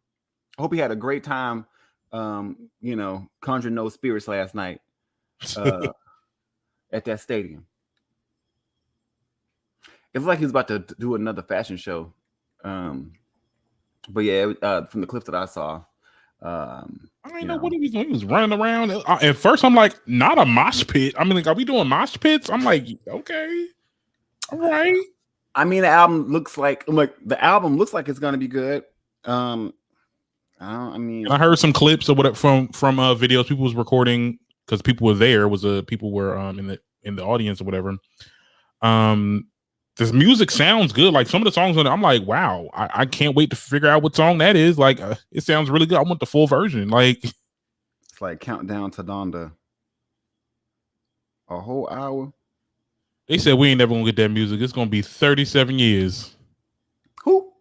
I hope he had a great time, you know, conjuring those spirits last night at that stadium. It was like he was about to do another fashion show. But yeah, from the clips that I saw, I didn't know what he was doing. He was running around. At first, I'm like, not a mosh pit. I mean, like, are we doing mosh pits? I'm like, okay, all right. I mean, the album looks like it's gonna be good. I heard some clips or whatever from videos people was recording because people were there. People were in the audience or whatever. This music sounds good. Like some of the songs on it, I'm like, wow, I can't wait to figure out what song that is. Like, it sounds really good. I want the full version. Like, it's like Countdown to Donda. A whole hour. They said we ain't never gonna get that music. It's gonna be 37 years. Who?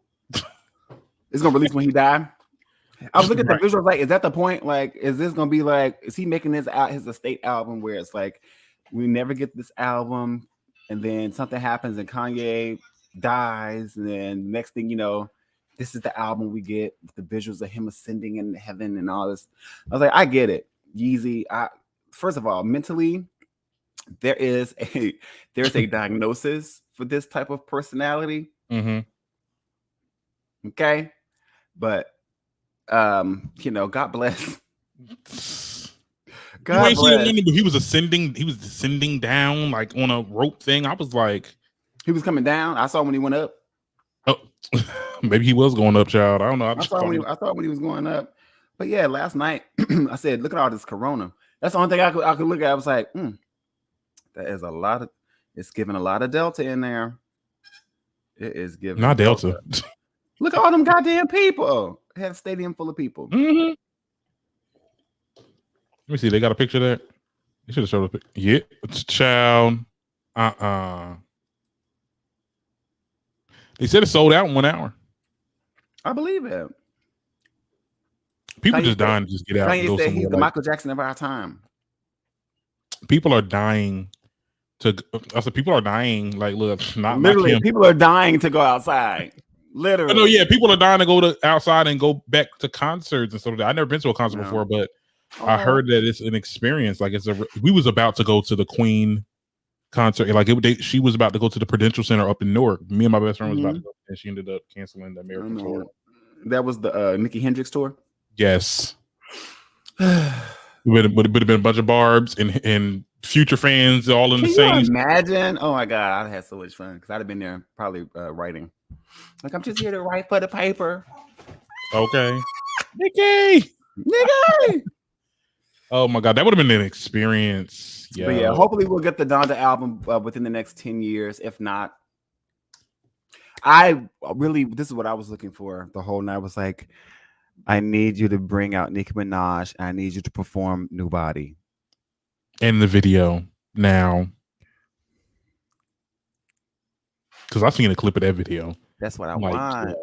It's gonna release when he died. I was looking at the visuals. Like, is that the point? Like, is this gonna be like? Is he making this out his estate album where it's like we never get this album? And then something happens and Kanye dies. And then next thing you know, this is the album we get with the visuals of him ascending in heaven and all this. I was like, I get it. Yeezy. First of all, mentally, there's a diagnosis for this type of personality. Mm-hmm. Okay. But, God bless. God bless. He was ascending down like on a rope thing. I was like, he was coming down. I saw when he went up. Oh, maybe he was going up, child. I don't know. I thought when he was going up. But yeah, last night I said, look at all this Corona. That's the only thing I could look at. I was like, that is a lot of. It's giving a lot of Delta in there. It is giving not Delta. Look at all them goddamn people. It had a stadium full of people. Mm-hmm. Let me see. They got a picture there. You should have showed a picture. Yeah, it's child. They said it sold out in 1 hour. I believe it. People just dying to just get out. Kanye said he's the Michael Jackson of our time. People are dying to. I said people are dying. Like, look, not literally. Him. People are dying to go outside. Literally. No, yeah, people are dying to go outside and go back to concerts and stuff. I've never been to a concert before, but I heard that it's an experience. Like we was about to go to the Queen concert. Like she was about to go to the Prudential Center up in Newark. Me and my best friend was about to go, and she ended up canceling the American tour. That was the Nicki Hendrix tour. Yes. Would have been a bunch of Barbs and Future fans all in the same. Can you imagine? Oh my God, I had so much fun because I'd have been there probably writing. Like, I'm just here to write for the paper. Okay. Nikki. Oh my God, that would have been an experience. Yeah. But yeah, hopefully we'll get the Donda album within the next 10 years. If not, this is what I was looking for the whole night. I was like, I need you to bring out Nicki Minaj. And I need you to perform New Body. In the video now. Because I've seen a clip of that video. That's what I want.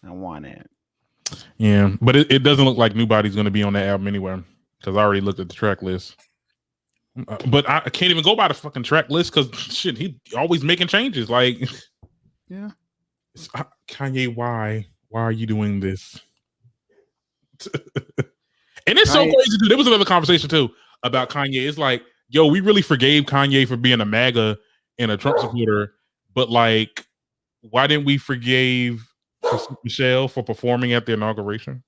I want it. Yeah, but it doesn't look like New Body's going to be on that album anywhere because I already looked at the track list. But I can't even go by the fucking track list because shit, he always making changes. Like, yeah, Kanye, why are you doing this? And it's so crazy too. There was another conversation too about Kanye. It's like, yo, we really forgave Kanye for being a MAGA and a Trump supporter, but like, why didn't we forgive Michelle for performing at the inauguration?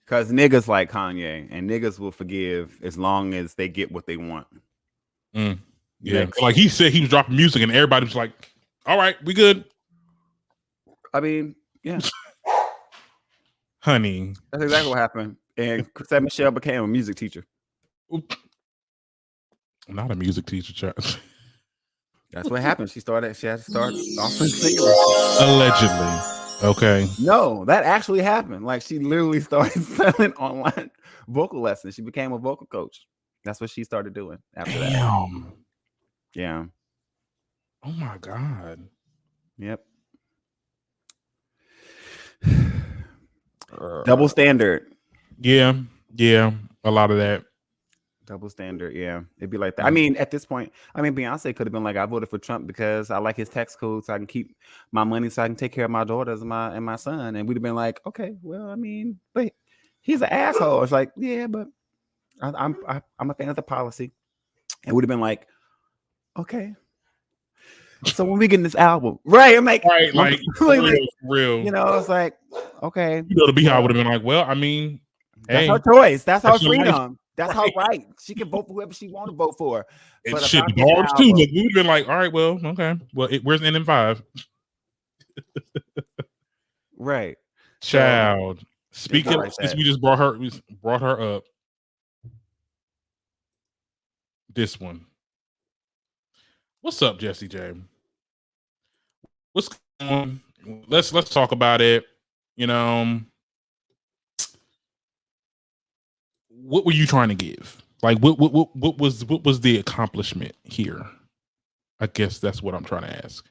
Because niggas like Kanye, and niggas will forgive as long as they get what they want. Yeah, like he said, he was dropping music, and everybody was like, "All right, we good." I mean, yeah, honey, that's exactly what happened. And Chris Michelle became a music teacher. Not a music teacher, child. That's what happened. She had to start offering singing. Allegedly. Okay. No, that actually happened. Like, she literally started selling online vocal lessons. She became a vocal coach. That's what she started doing after that. Yeah. Oh my God. Yep. Double standard. Yeah. A lot of that. Double standard, yeah. It'd be like that. I mean, at this point, Beyonce could have been like, I voted for Trump because I like his tax code, so I can keep my money, so I can take care of my daughters and my son. And we'd have been like, okay, well, I mean, but he's an asshole. It's like, yeah, but I'm a fan of the policy. And would have been like, okay. So when we get in this album, right? I'm like, like real. You know, it's like, okay. You know, the Beehive would have been like, well, I mean, that's her choice. That's her freedom. That's her right. She can vote for whoever she want to vote for. It should be bars too. Like, we would have been like, all right, well, okay. Well, where's NM5? Right. Child. Speaking of, since we just brought her up. This one. What's up, Jesse J? What's going on? Let's talk about it. You know, what were you trying to give? Like, what was the accomplishment here? I guess that's what I'm trying to ask.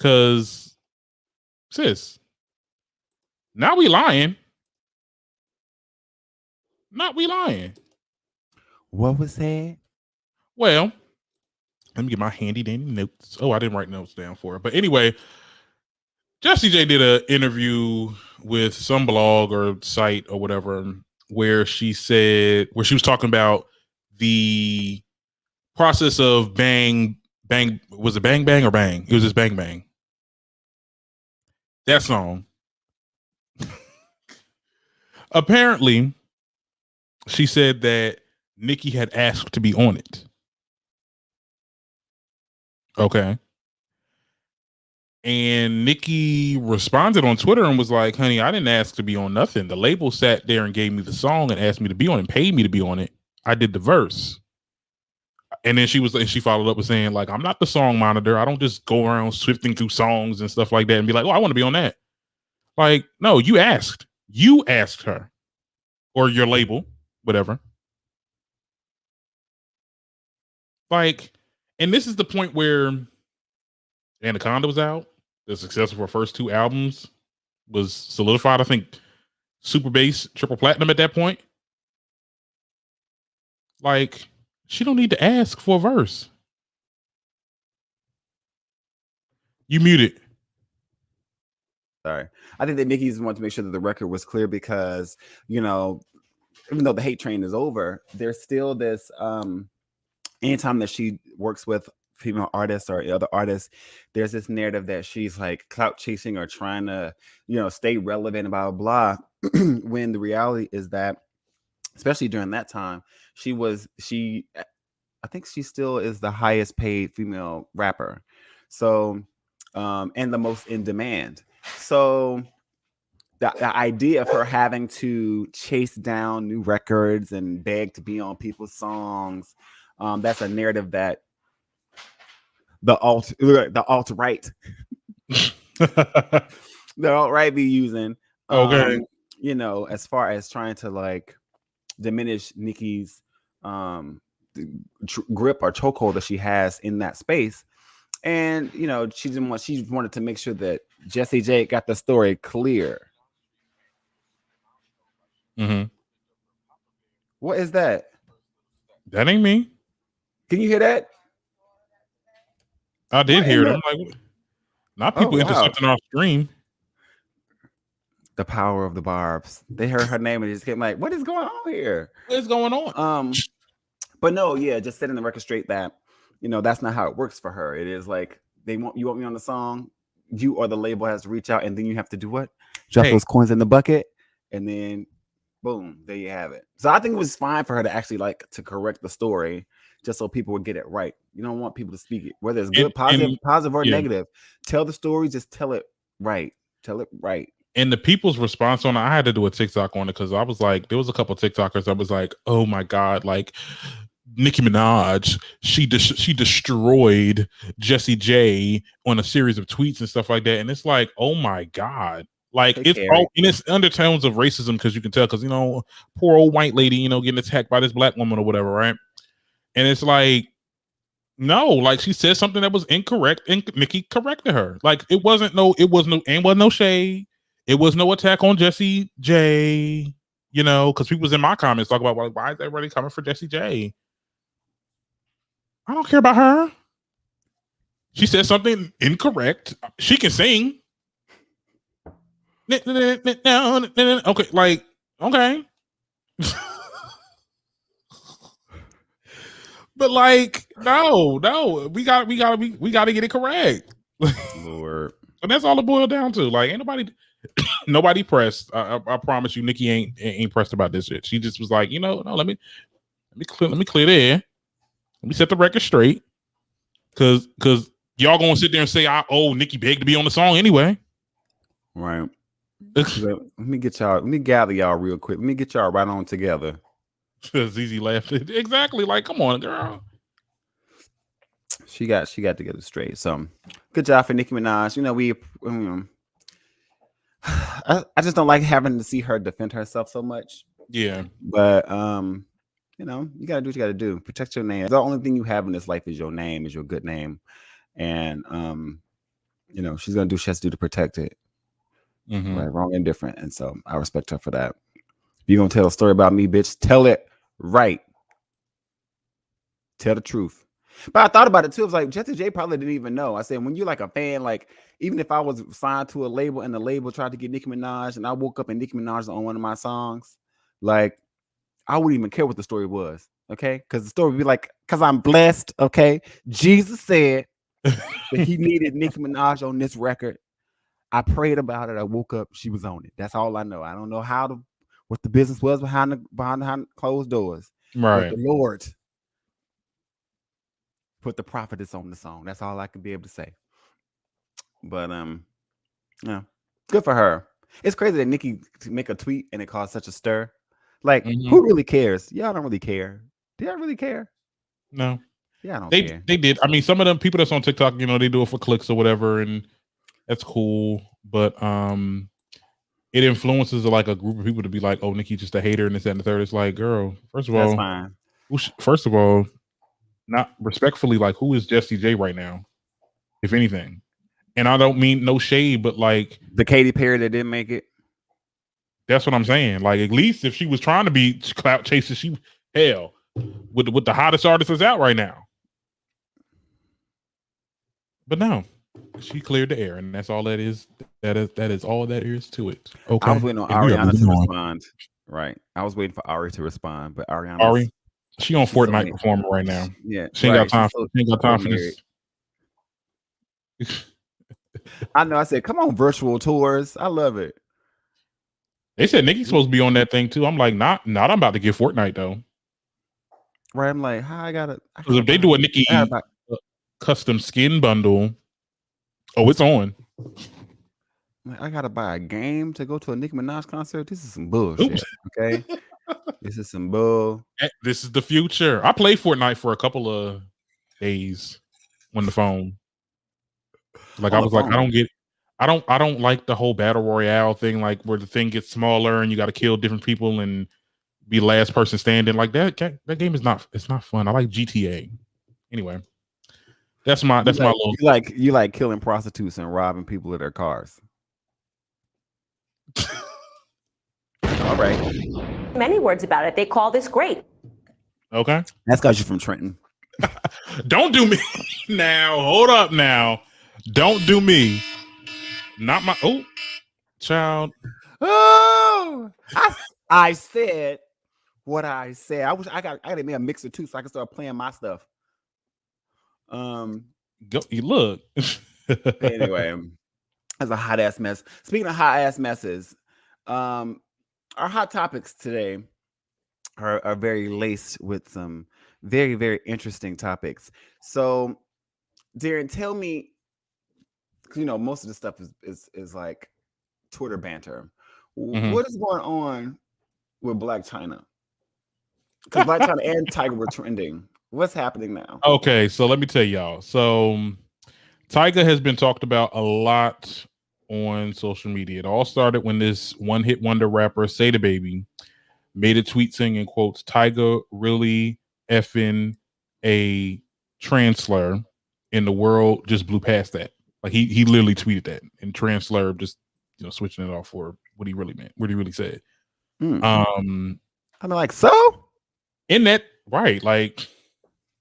Cause, sis, now we lying. Not we lying. What was that? Well, let me get my handy dandy notes. Oh, I didn't write notes down for it. But anyway, Jessie J did an interview with some blog or site or whatever where she was talking about the process of bang. Was it Bang Bang or Bang? It was just Bang Bang. That song. Apparently, she said that Nicki had asked to be on it. Okay. And Nicki responded on Twitter and was like, honey, I didn't ask to be on nothing. The label sat there and gave me the song and asked me to be on it and paid me to be on it. I did the verse. And then she followed up with saying, like, I'm not the song monitor. I don't just go around sifting through songs and stuff like that and be like, oh, I want to be on that. Like, no, you asked. You asked her. Or your label, whatever. Like, and this is the point where Anaconda was out. The success of her first two albums was solidified. I think Super Bass, Triple Platinum at that point. Like, she don't need to ask for a verse. You muted. Sorry. I think that Nicki's wanted to make sure that the record was clear because, you know, even though the hate train is over, there's still this anytime that she works with female artists or other artists, there's this narrative that she's like clout chasing or trying to, you know, stay relevant, blah, blah, blah. When the reality is that, especially during that time, I think she still is the highest paid female rapper. So, and the most in demand. So the idea of her having to chase down new records and beg to be on people's songs, that's a narrative that the alt-right be using. Okay. You know, as far as trying to like diminish Nicki's grip or chokehold that she has in that space. And, you know, she wanted to make sure that Jessie J got the story clear. Mm-hmm. What is that? That ain't me. Can you hear that? I did hear it. I'm like, not people intercepting our stream. The power of the barbs. They heard her name and just came like, what is going on here? What is going on? But no, yeah, just setting the record straight that, that's not how it works for her. It is like you want me on the song, you or the label has to reach out, and then you have to do what? Drop those coins in the bucket, and then boom, there you have it. So I think it was fine for her to actually like to correct the story just so people would get it right. You don't want people to speak it, whether it's good, positive or negative. Tell the story, just tell it right. Tell it right. And the people's response on it, I had to do a TikTok on it because I was like, there was a couple of TikTokers. I was like, oh my God, like Nicki Minaj, she destroyed Jessie J on a series of tweets and stuff like that. And it's like, oh my God. Like it's all in its undertones of racism because you can tell because poor old white lady, getting attacked by this black woman or whatever, right? And it's like, no, like she said something that was incorrect, and Nicki corrected her. Like it was no shade. It was no attack on Jessie J, because people was in my comments talking about why is everybody coming for Jessie J? I don't care about her. She said something incorrect. She can sing. Okay, like, okay. But like, no, we gotta get it correct. Lord. So that's all it boiled down to. Like, ain't nobody pressed. I promise you, Nicki ain't pressed about this shit. She just was like, no, let me clear the air. Let me set the record straight. Cause y'all gonna sit there and say, Nicki begged to be on the song anyway. Right. Let me gather y'all real quick. Let me get y'all right on together. ZZ laughed. Exactly. Like, come on, girl. She got to get it straight. So good job for Nicki Minaj. I just don't like having to see her defend herself so much. Yeah. But you gotta do what you gotta do. Protect your name. The only thing you have in this life is your name, is your good name. And she's gonna do what she has to do to protect it. Mm-hmm. Right, wrong, and different. And so I respect her for that. If you're gonna tell a story about me, bitch, tell it right. Tell the truth. But I thought about it too. I was like, Jessie J probably didn't even know. I said, when you're like a fan, like even if I was signed to a label and the label tried to get Nicki Minaj and I woke up and Nicki Minaj is on one of my songs, like I wouldn't even care what the story was. Okay. Because the story would be like, because I'm blessed. Okay. Jesus said that he needed Nicki Minaj on this record. I prayed about it. I woke up. She was on it. That's all I know. I don't know what the business was behind closed doors. Right. But the Lord put the prophetess on the song. That's all I can be able to say. But good for her. It's crazy that Nicki make a tweet and it caused such a stir. Like, who really cares? Y'all don't really care. Do y'all really care? No. Yeah, I don't care. They did. I mean, some of them people that's on TikTok, they do it for clicks or whatever, and that's cool. But it influences like a group of people to be like, "Oh, Nicki just a hater," and this, that, and the third. It's like, girl, first of all, not respectfully, like, who is Jessie J right now, if anything? And I don't mean no shade, but like the Katy Perry that didn't make it. That's what I'm saying. Like, at least if she was trying to be clout chaser, with the hottest artist that's out right now. But no, she cleared the air, and that's all that is. That is all that is to it. Okay. I was waiting on Ariana to respond. Right. I was waiting for Ari to respond, but Ariana. She on Fortnite performing right now. Yeah. She ain't got time. She ain't got time for this. I know. I said, come on, virtual tours. I love it. They said Nicki's supposed to be on that thing too. I'm like, not. I'm about to get Fortnite though. Right. I'm like, how I gotta. Because if they do a Nicki custom skin bundle, it's on. I gotta buy a game to go to a Nicki Minaj concert. This is some bullshit. Oops. Okay. This is some bull. This is the future. I played Fortnite for a couple of days on the phone. Like I was like, I don't like the whole battle royale thing, like where the thing gets smaller and you got to kill different people and be last person standing. Like that game is not. It's not fun. I like GTA. Anyway, that's my little. You like killing prostitutes and robbing people of their cars. All right. Many words about it. They call this great. Okay. That's because you're from Trenton. Don't do me now. Hold up now. Don't do me. Not my child. Oh, I said what I said. I wish I gotta make a mixer too, so I can start playing my stuff. Go, you look. Anyway, that's a hot ass mess. Speaking of hot ass messes, our hot topics today are very laced with some very, very interesting topics. So, Darren, tell me, most of the stuff is like Twitter banter. What is going on with Black China? Because Black China and Tiger were trending. What's happening now? Okay, so let me tell y'all. So Tyga has been talked about a lot on social media. It all started when this one-hit wonder rapper, Dababy, made a tweet saying, in quotes, "Tyga really effing a trans slur," and the world just blew past that. Like he literally tweeted that, and trans slur just switching it off for what he really meant, what he really said. I'm like, so in that right, like,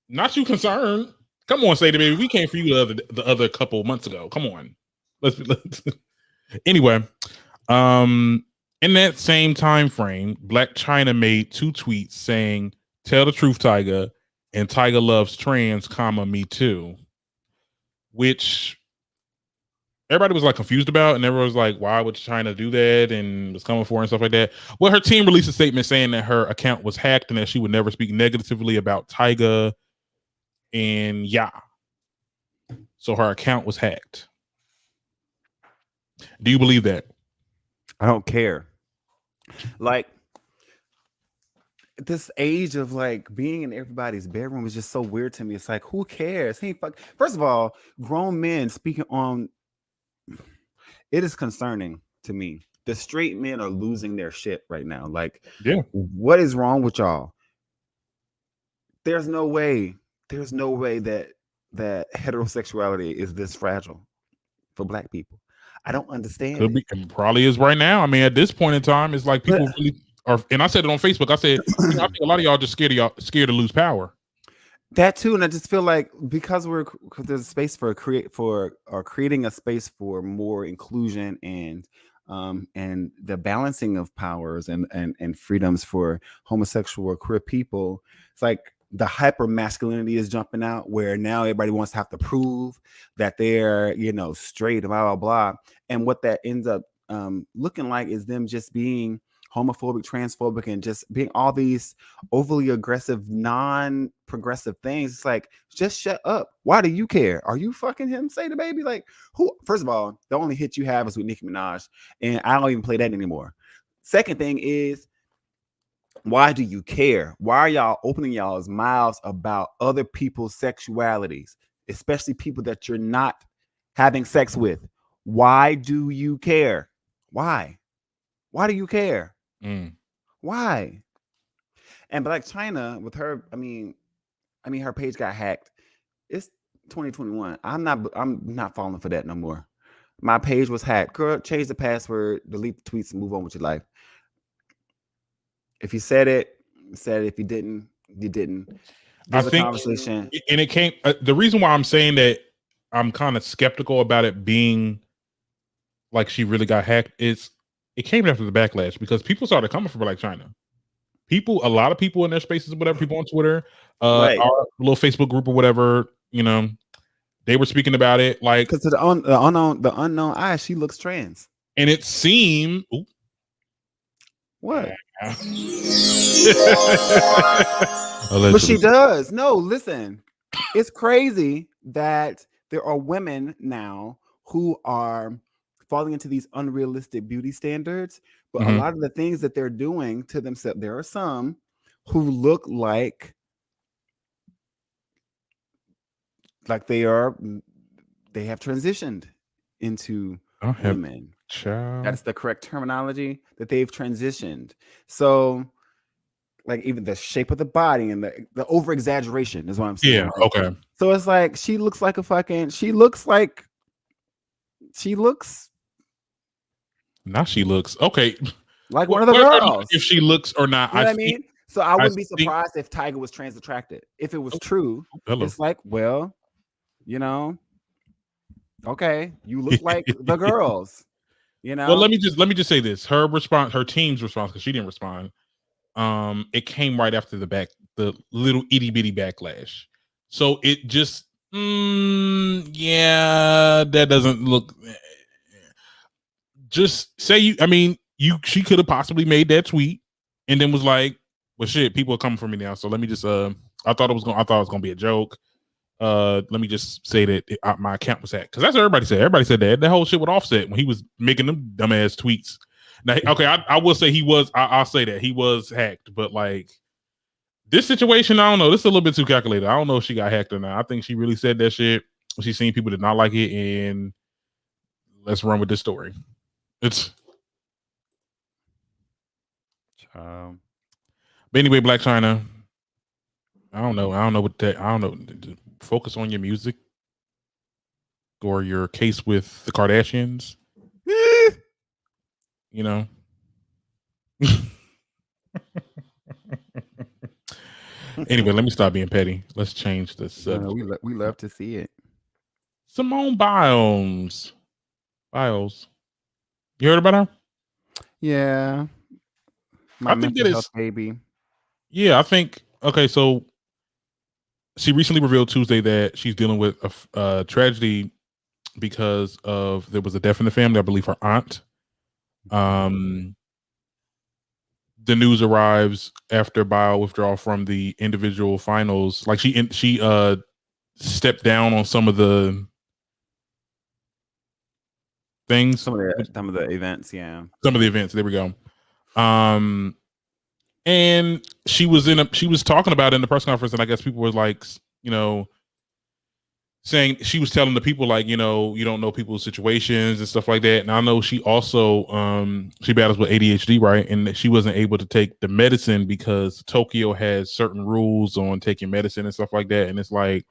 not you concerned. Come on, Dababy, we came for you the other couple months ago. Come on, let's anyway. In that same time frame, Black China made 2 tweets saying, "Tell the truth, Tyga," and "Tyga loves trans, me too," which everybody was like confused about, and everyone was like, "Why would China do that?" and was coming for her and stuff like that. Well, her team released a statement saying that her account was hacked and that she would never speak negatively about Tyga, and so her account was hacked. Do you believe that? I don't care. Like, this age of like being in everybody's bedroom is just so weird to me. It's like, who cares? First of all, grown men speaking on it is concerning to me. The straight men are losing their shit right now. Like, what is wrong with y'all? There's no way that heterosexuality is this fragile for Black people. I don't understand. Could be, and probably is right now. I mean, at this point in time, it's like people really are. And I said it on Facebook. I said, I think a lot of y'all just scared to lose power. That too, and I just feel like because there's a space creating a space for more inclusion and the balancing of powers and freedoms for homosexual or queer people. It's like the hyper masculinity is jumping out, where now everybody wants to have to prove that they're straight, blah blah blah, and what that ends up looking like is them just being homophobic, transphobic, and just being all these overly aggressive, non-progressive things. It's like, just shut up. Why do you care? Are you fucking him? Dababy? Like, who? First of all, the only hit you have is with Nicki Minaj, and I don't even play that anymore. Second thing is, why do you care? Why are y'all opening y'all's mouths about other people's sexualities, especially people that you're not having sex with? Why do you care? Why do you care? Why? And Black China, with her, I mean, her page got hacked. It's 2021. I'm not falling for that no more. My page was hacked. Girl, change the password, delete the tweets, and move on with your life. If you said it, if you didn't, you didn't. There's a conversation. And it came. The reason why I'm saying that I'm kind of skeptical about it being like she really got hacked is it came after the backlash, because people started coming for Black China. A lot of people in their spaces, whatever, people on Twitter, our little Facebook group or whatever, they were speaking about it. Like, because the unknown eye, she looks trans. And it seemed what? But she does. No, listen. It's crazy that there are women now who are falling into these unrealistic beauty standards, but a lot of the things that they're doing to themselves, there are some who look like they have transitioned into women. That's the correct terminology, that they've transitioned. So, like, even the shape of the body and the over exaggeration is what I'm saying. Yeah. Okay. So it's like she looks like okay, like one of the girls. If she looks or not, you know what I mean. So I wouldn't be surprised if Tyga was trans attracted. If it was true, it's like, well, okay, you look like the girls. You know. Well, let me just say this: her team's response, because she didn't respond. It came right after the little itty bitty backlash. So it just, yeah, that doesn't look. Just say she could have possibly made that tweet and then was like, well, shit, people are coming for me now. So let me just, I thought it was gonna be a joke. Let me just say that my account was hacked, because that's what everybody said. Everybody said that whole shit with Offset when he was making them dumbass tweets. Now, okay, I will say I'll say that he was hacked, but like this situation, I don't know. This is a little bit too calculated. I don't know if she got hacked or not. I think she really said that shit. She's seen people did not like it, and let's run with this story. It's but anyway, Black China. I don't know what that. I don't know. Focus on your music or your case with the Kardashians. You know. Anyway, let me stop being petty. Let's change the subject. We love to see it. Simone Biles. You heard about her? Yeah. I think that is baby. Yeah, I think. Okay, so she recently revealed Tuesday that she's dealing with a tragedy because of there was a death in the family. I believe her aunt. The news arrives after Biles withdrawal from the individual finals. Like she stepped down on some of the things. Some of the events, yeah. Some of the events. There we go. And she was talking about it in the press conference, and I guess people were like, saying she was telling the people like, you don't know people's situations and stuff like that. And I know she also she battles with ADHD, right? And that she wasn't able to take the medicine because Tokyo has certain rules on taking medicine and stuff like that. And it's like,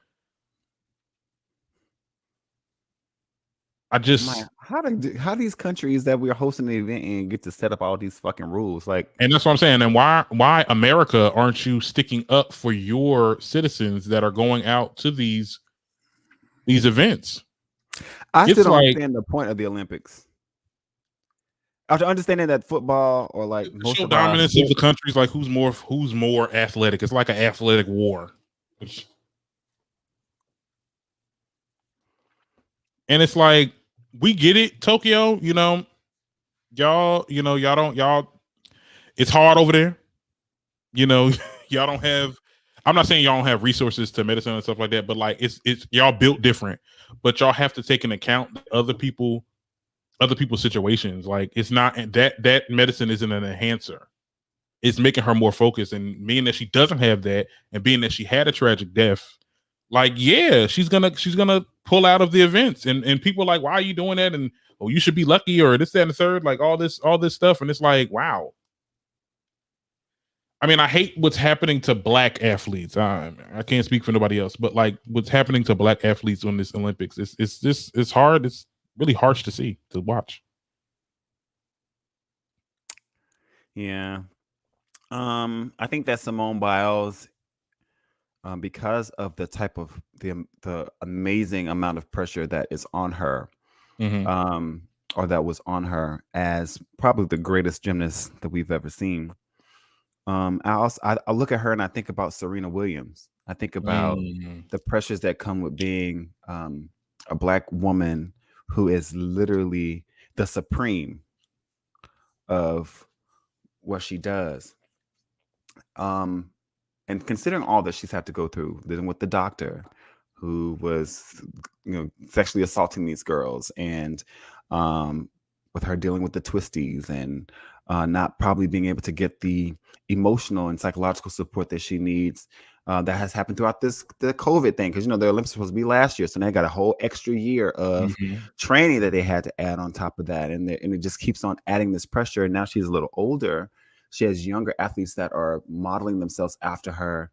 how these countries that we're hosting the event in get to set up all these fucking rules? Like, and that's what I'm saying. And why America aren't you sticking up for your citizens that are going out to these events? I still don't understand the point of the Olympics. After understanding that football or like most show dominance of the countries, like who's more athletic. It's like an athletic war. And it's like, we get it, Tokyo, y'all it's hard over there. Y'all don't have, I'm not saying y'all don't have resources to medicine and stuff like that, but like it's y'all built different, but y'all have to take into account other people's situations. Like it's not that medicine isn't an enhancer. It's making her more focused, and being that she doesn't have that, and being that she had a tragic death, like, yeah, she's gonna pull out of the events, and people are like, why are you doing that? And you should be lucky, or this, that, and the third, like all this stuff. And it's like, wow. I mean, I hate what's happening to black athletes. I can't speak for nobody else, but like what's happening to black athletes on this Olympics, it's hard. It's really harsh to watch. Yeah. I think that Simone Biles, because of the type of the amazing amount of pressure that is on her, or that was on her as probably the greatest gymnast that we've ever seen. I look at her and I think about Serena Williams. I think about the pressures that come with being a black woman who is literally the supreme of what she does. And considering all that she's had to go through, living with the doctor who was, sexually assaulting these girls, and with her dealing with the twisties, and not probably being able to get the emotional and psychological support that she needs, that has happened throughout the COVID thing. Because, the Olympics was supposed to be last year. So they got a whole extra year of training that they had to add on top of that. And it just keeps on adding this pressure. And now she's a little older. She has younger athletes that are modeling themselves after her.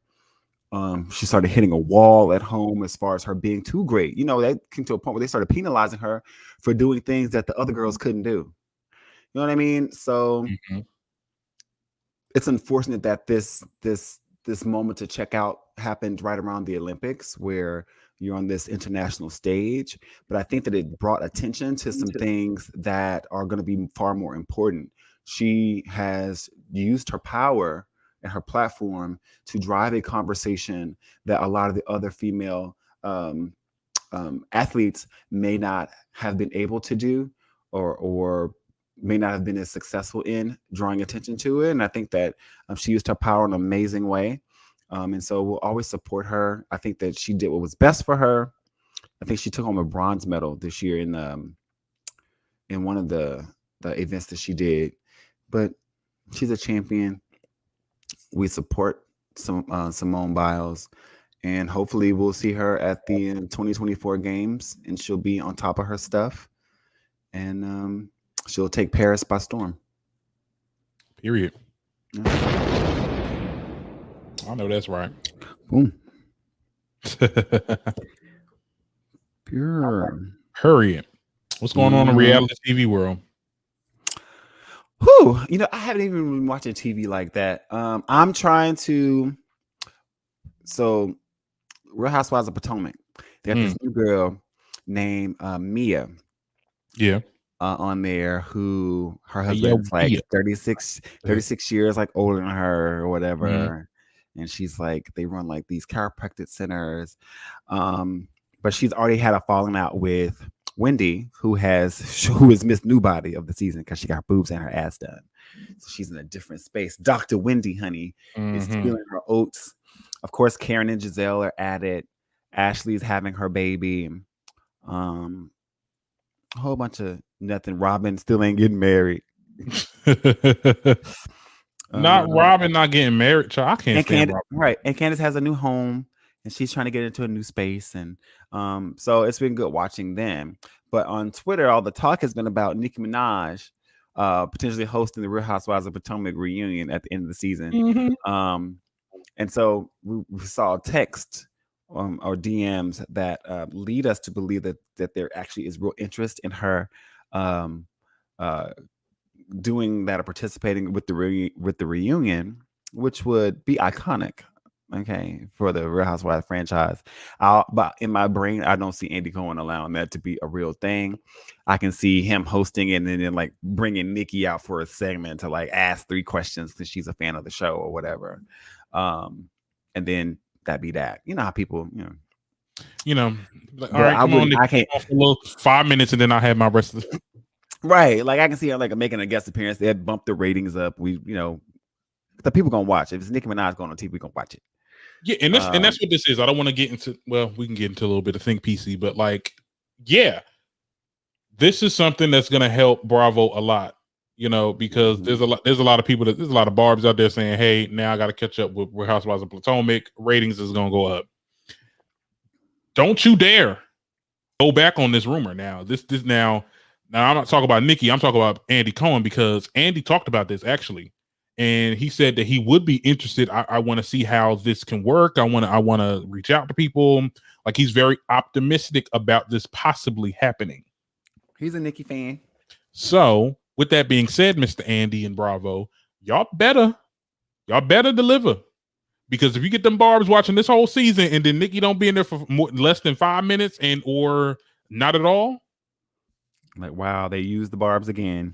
She started hitting a wall at home as far as her being too great. That came to a point where they started penalizing her for doing things that the other girls couldn't do. You know what I mean? So it's unfortunate that this this moment to check out happened right around the Olympics, where you're on this international stage. But I think that it brought attention to some things that are going to be far more important. She has used her power and her platform to drive a conversation that a lot of the other female athletes may not have been able to do, or may not have been as successful in drawing attention to it. And I think that she used her power in an amazing way. And so we'll always support her. I think that she did what was best for her. I think she took home a bronze medal this year in one of the events that she did. But she's a champion. We support Simone Biles, and hopefully we'll see her at the 2024 games, and she'll be on top of her stuff, and she'll take Paris by storm. Period. I know that's right. Boom. Pure. Hurry. What's going on in the reality TV world? Whew, I haven't even been watching TV like that. I'm trying to. So, Real Housewives of Potomac. They got this new girl named Mia. Yeah. On there, who her husband's like 36 years like older than her or whatever. And she's like, they run like these chiropractic centers. But she's already had a falling out with Wendy, who is Miss New Body of the season because she got her boobs and her ass done. So she's in a different space. Dr. Wendy, honey, is feeling her oats. Of course, Karen and Giselle are at it. Ashley's having her baby. A whole bunch of nothing. Robin still ain't getting married. Robin not getting married. I can't stand Robin. Right. And Candace has a new home, and she's trying to get into a new space. And so it's been good watching them. But on Twitter, all the talk has been about Nicki Minaj potentially hosting the Real Housewives of Potomac reunion at the end of the season. And so we saw a text or DMs that lead us to believe that there actually is real interest in her doing that or participating with the reunion, which would be iconic, okay, for the Real Housewives franchise. But in my brain, I don't see Andy Cohen allowing that to be a real thing. I can see him hosting it and then like bringing Nikki out for a segment to like ask 3 questions because she's a fan of the show or whatever, and then that'd be that. You know how people, like, all right, come on, Nikki, I can't for a little 5 minutes and then I have my rest of the. Right, like I can see her like making a guest appearance. They had bumped the ratings up. The people gonna watch. If it's Nicki Minaj going on TV, we gonna watch it. Yeah, and that's what this is. I don't want to get into. Well, we can get into a little bit of Think PC, but like, yeah, this is something that's gonna help Bravo a lot. Because there's a lot of people there's a lot of barbs out there saying, "Hey, now I got to catch up with Real Housewives of Potomac. Ratings is gonna go up." Don't you dare go back on this rumor now. This now. Now, I'm not talking about Nikki. I'm talking about Andy Cohen, because Andy talked about this actually, and he said that he would be interested. I want to see how this can work. I want to reach out to people. Like, he's very optimistic about this possibly happening. He's a Nikki fan. So, with that being said, Mr. Andy and Bravo, y'all better deliver, because if you get them barbs watching this whole season and then Nikki don't be in there for less than 5 minutes or not at all. Like, wow, they used the barbs again,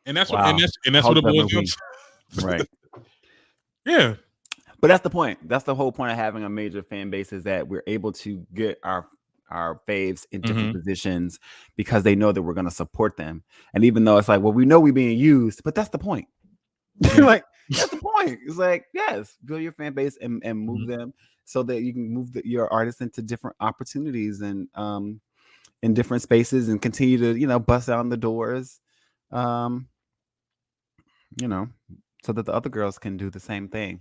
and that's what it boils down to. Right? Yeah, but that's the point. That's the whole point of having a major fan base, is that we're able to get our faves in different positions because they know that we're going to support them. And even though it's like, well, we know we're being used, but that's the point. Like, that's the point. It's like, yes, build your fan base and move them so that you can move your artists into different opportunities and in different spaces, and continue to bust down the doors, so that the other girls can do the same thing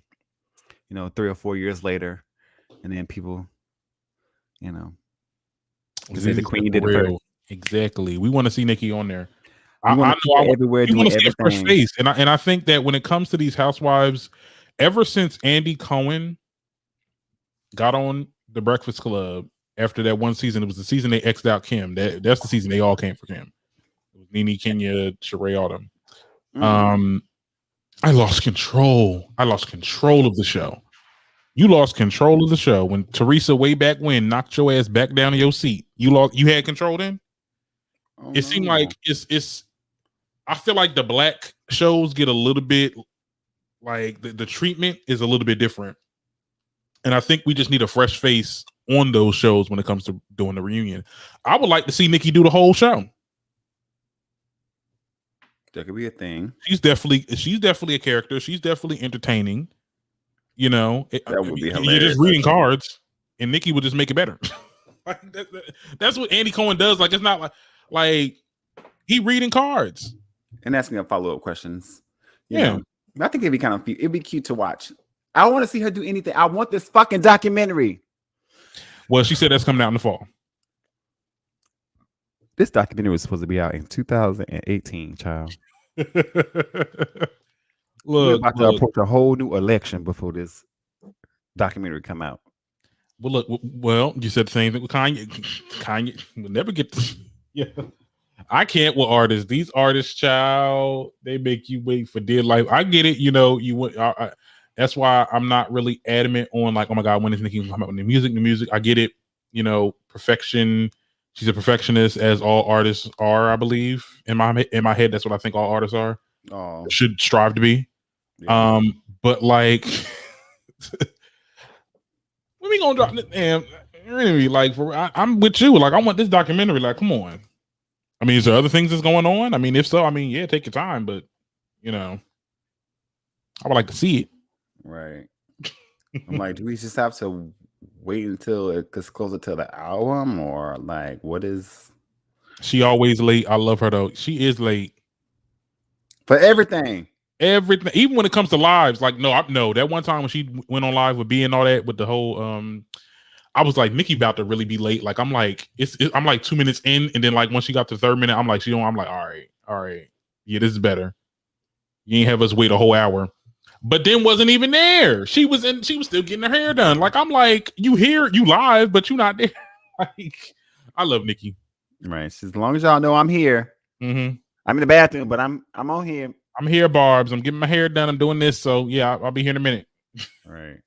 3 or 4 years later, and then people say the queen did it first. Exactly. We want to see Nikki on there. I know everywhere doing everything. First face. And I think that when it comes to these housewives, ever since Andy Cohen got on The Breakfast Club, after that one season, it was the season they X'd out Kim. That's the season they all came for Kim. It was Nene, Kenya, Sheree, all them. I lost control. I lost control of the show. You lost control of the show when Teresa way back when knocked your ass back down in your seat. You had control then? Oh, It seemed like it's I feel like the black shows get a little bit like the treatment is a little bit different. And I think we just need a fresh face on those shows when it comes to doing the reunion. I would like to see Nikki do the whole show. That could be a thing. She's definitely a character. She's definitely entertaining. You know, that would be hilarious. You're just reading cards, and Nikki would just make it better. Like that's what Andy Cohen does. Like it's not like he reading cards and asking follow-up questions. You yeah, know? I think it'd be cute to watch. I want to see her do anything. I want this fucking documentary. Well, she said that's coming out in the fall. This documentary was supposed to be out in 2018, child. We're about to approach a whole new election before this documentary come out. Well, look. Well, you said the same thing with Kanye. Kanye will never get this. Yeah, I can't with artists. These artists, child, they make you wait for dear life. I get it. You know, that's why I'm not really adamant on like, oh my God, when is Nicki gonna come out with the music? I get it. You know, perfection. She's a perfectionist, as all artists are. I believe in my head, that's what I think all artists are. Oh, should strive to be. Yeah. But like, when we gonna drop this? And really, like, I'm with you. Like, I want this documentary. Like, come on. I mean, is there other things that's going on? I mean, if so, I mean, yeah, take your time. But you know, I would like to see it. Right. I'm like, do we just have to wait until it gets closer to the album, or like, what is? She always late. I love her though. She is late for everything. Everything, even when it comes to lives. Like, no, that one time when she went on live with B and all that with the whole, I was like, Nikki about to really be late. Like, I'm like, I'm like 2 minutes in, and then like once she got to the third minute, I'm like, I'm like, all right, yeah, this is better. You ain't have us wait a whole hour. But then wasn't even there. She was still getting her hair done. Like, I'm like, you live, but you not there. Like, I love Nikki. Right. As long as y'all know I'm here. Mm-hmm. I'm in the bathroom, but I'm on here. I'm here, Barbs. I'm getting my hair done. I'm doing this. So yeah, I'll be here in a minute. Right.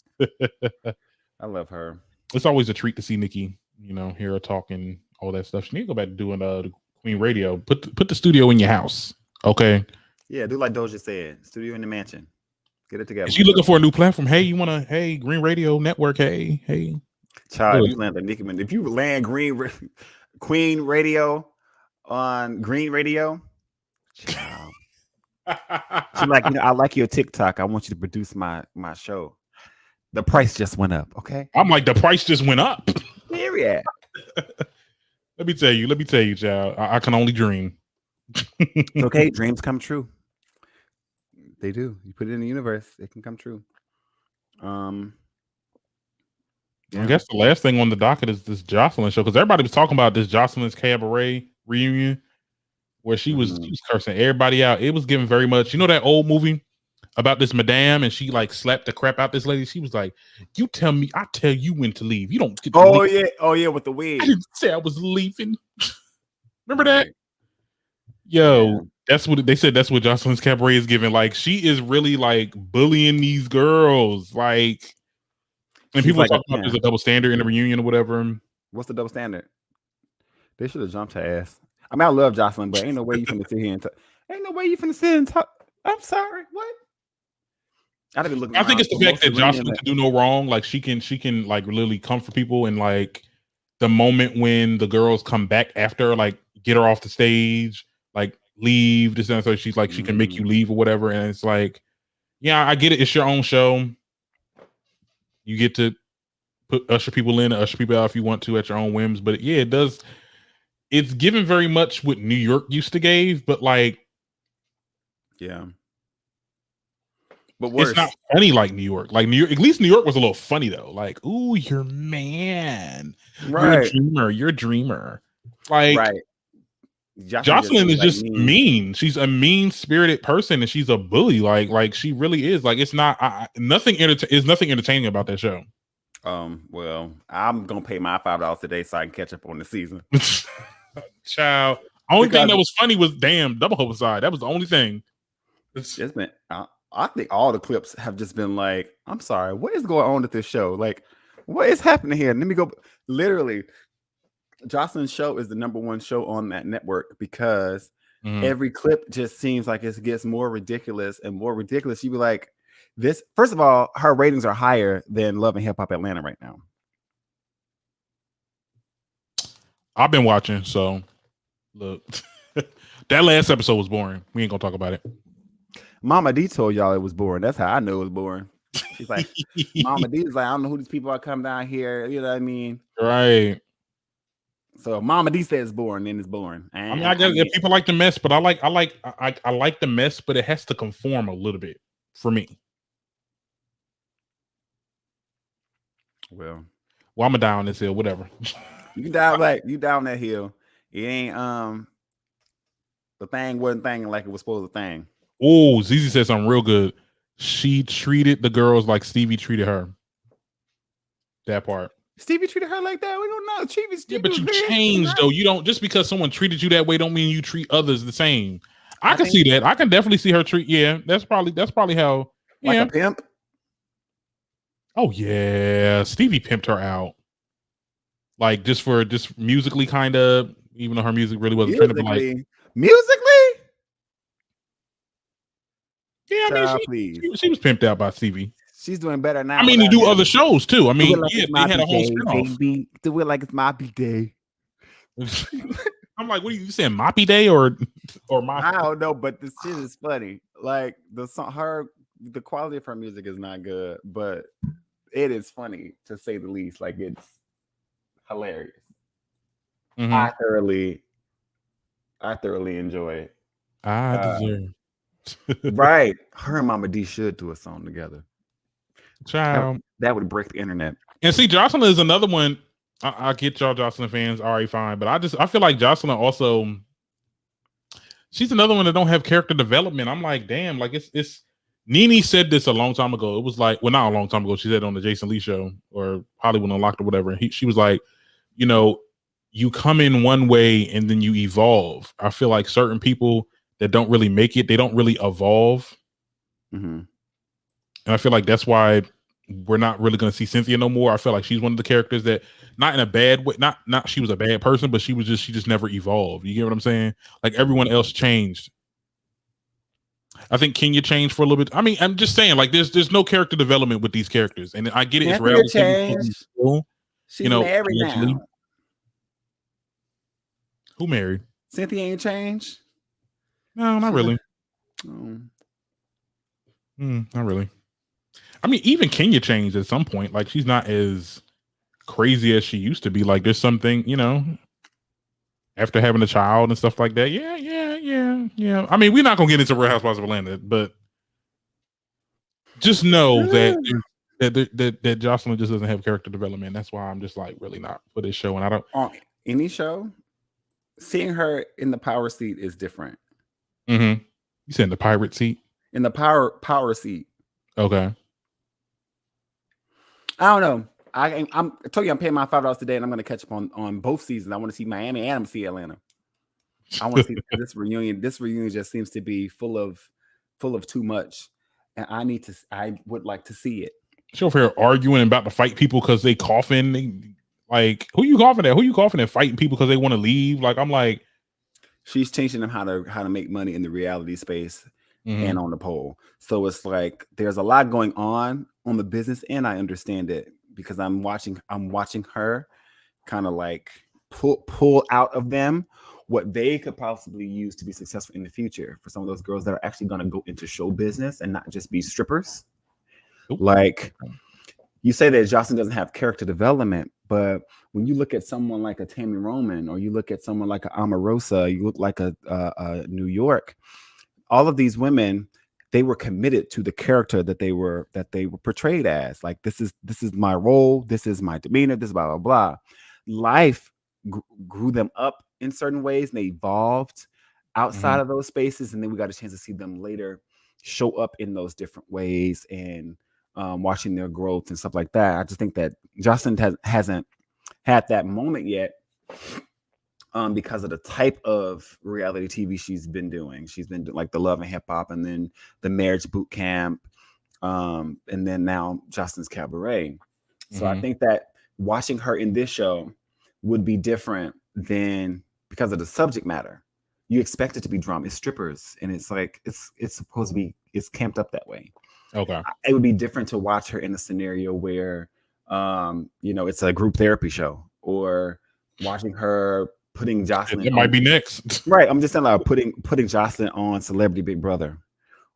I love her. It's always a treat to see Nikki, you know, hear her talking, all that stuff. She need to go back to doing the Queen Radio. Put the studio in your house. Okay. Yeah, do like Doja said. Studio in the mansion. Get it together. Is she looking for a new platform? Hey, Green Radio Network. Hey. Child, if you land the Nicki, if you land Queen Radio on Green Radio, child. She's like, I like your TikTok. I want you to produce my show. The price just went up. Okay. I'm like, the price just went up. Period. Let me tell you, child. I can only dream. Okay, dreams come true. They do. You put it in the universe, it can come true. Yeah. I guess the last thing on the docket is this Jocelyn show, because everybody was talking about this Jocelyn's Cabaret reunion, where she was cursing everybody out. It was giving very much, you know, that old movie about this madame, and she like slapped the crap out this lady. She was like, "You tell me, I tell you when to leave. You don't get to leave." Yeah, with the wig. I didn't say I was leaving. Remember that? Yo, that's what they said. That's what Jocelyn's Cabaret is giving. Like, she is really like bullying these girls. Like, and people like, talking about there's a double standard in the reunion or whatever. What's the double standard? They should have jumped her ass. I mean, I love Jocelyn, but ain't no way you finna sit here and talk. Ain't no way you finna sit and talk. I'm sorry. What? I think it's the fact that Jocelyn can do no wrong. Like, she can like literally comfort people, and like the moment when the girls come back after, like, get her off the stage, like leave this and so she's like, she can make you leave or whatever. And it's like, yeah, I get it. It's your own show. You get to usher people in, usher people out if you want to at your own whims. But yeah, it does. It's given very much what New York used to give, but like, yeah. But worse. It's not funny like New York. Like New York, at least New York was a little funny though. Like, ooh, you're man. Right. You're a dreamer. Like, right. Jocelyn is just mean. She's a mean-spirited person, and she's a bully. Like she really is. Like, it's not nothing entertaining about that show. Well, I'm gonna pay my $5 today so I can catch up on the season. Child, only thing that was funny was damn Double Homicide. That was the only thing. It's been I think all the clips have just been like, I'm sorry, what is going on at this show? Like, what is happening here? Let me go. Literally, Jocelyn's show is the #1 show on that network because every clip just seems like it gets more ridiculous and more ridiculous. You'd be like, this, first of all, her ratings are higher than Love and Hip Hop Atlanta right now. I've been watching, so look, that last episode was boring. We ain't gonna talk about it. Mama D told y'all it was boring. That's how I know it was boring. She's like, Mama D is like, I don't know who these people are coming down here. You know what I mean? Right. So Mama D says it's boring, then it's boring. I mean, I guess people like the mess, but I like the mess, but it has to conform a little bit for me. Well, I'm gonna die on this hill, whatever. You can down like you down that hill. It ain't the thing wasn't thinking like it was supposed to thing. Oh, Zizi said something real good. She treated the girls like Stevie treated her. That part. Stevie treated her like that. We don't know. Stevie Yeah, but you changed though. You don't, just because someone treated you that way don't mean you treat others the same. I can see that. I can definitely see her treat. Yeah, that's probably how. Like a pimp. Oh yeah, Stevie pimped her out. Like just musically, kind of. Even though her music really wasn't trying to be like musically. Yeah, I mean, she was pimped out by Stevie. She's doing better now. I mean, to do other shows too. I mean, like yeah, they had a whole spinoff. Do it like it's Moppy Day. I'm like, what are you saying, Moppy Day or Moppy? I don't know, but this shit is funny. Like the quality of her music is not good, but it is funny to say the least. Like it's hilarious. Mm-hmm. I thoroughly enjoy it. I deserve. Right. Her and Mama D should do a song together. Child. That would break the internet. And see, Jocelyn is another one. I get y'all Jocelyn fans, all right, fine. But I feel like Jocelyn also, she's another one that don't have character development. I'm like, damn, like it's Nene said this a long time ago. It was like, well, not a long time ago. She said it on the Jason Lee show or Hollywood Unlocked or whatever. And she was like, you know, you come in one way and then you evolve. I feel like certain people that don't really make it, they don't really evolve. Mm-hmm. And I feel like that's why we're not really going to see Cynthia no more. I feel like she's one of the characters that, not in a bad way, not she was a bad person, but she just never evolved. You get what I'm saying? Like everyone else changed. I think Kenya changed for a little bit. I mean, I'm just saying, like there's no character development with these characters, and I get it. It's reality. She's married now. Who married? Cynthia ain't changed. No, not really. Not really. I mean, even Kenya changed at some point. Like she's not as crazy as she used to be. Like there's something, you know, after having a child and stuff like that. Yeah. I mean, we're not gonna get into Real Housewives of Atlanta, but just know that Jocelyn just doesn't have character development. That's why I'm just like really not for this show. And I don't on any show. Seeing her in the power seat is different. Mm-hmm. You said in the pirate seat? In the power seat. Okay. I don't know. I told you I'm paying my $5 today, and I'm going to catch up on both seasons. I want to see Miami and I'm see Atlanta. I want to see this reunion. This reunion just seems to be full of too much, and I would like to see it. She's over here arguing about to fight people because they coughing. Like, who you coughing at? Who you coughing at? Fighting people because they want to leave? Like, I'm like, she's teaching them how to make money in the reality space and on the pole. So it's like there's a lot going on the business end. I understand it because I'm watching her kind of like pull out of them what they could possibly use to be successful in the future for some of those girls that are actually going to go into show business and not just be strippers. Ooh. Like you say that Jocelyn doesn't have character development, but when you look at someone like a Tammy Roman, or you look at someone like a Omarosa, you look like a New York, all of these women, they were committed to the character that they were portrayed as. Like, this is my role, this is my demeanor, this is blah blah blah. Life grew them up in certain ways, and they evolved outside of those spaces, and then we got a chance to see them later show up in those different ways and watching their growth and stuff like that. I just think that Jocelyn hasn't had that moment yet because of the type of reality TV she's been doing. She's been like the Love and Hip Hop, and then the Marriage Boot Camp, and then now Justin's Cabaret. So I think that watching her in this show would be different than, because of the subject matter. You expect it to be drama. It's strippers, and it's like it's supposed to be, it's camped up that way. Okay. It would be different to watch her in a scenario where it's a group therapy show, or watching her putting Jocelyn. It might be next. Right. I'm just saying, like putting Jocelyn on Celebrity Big Brother,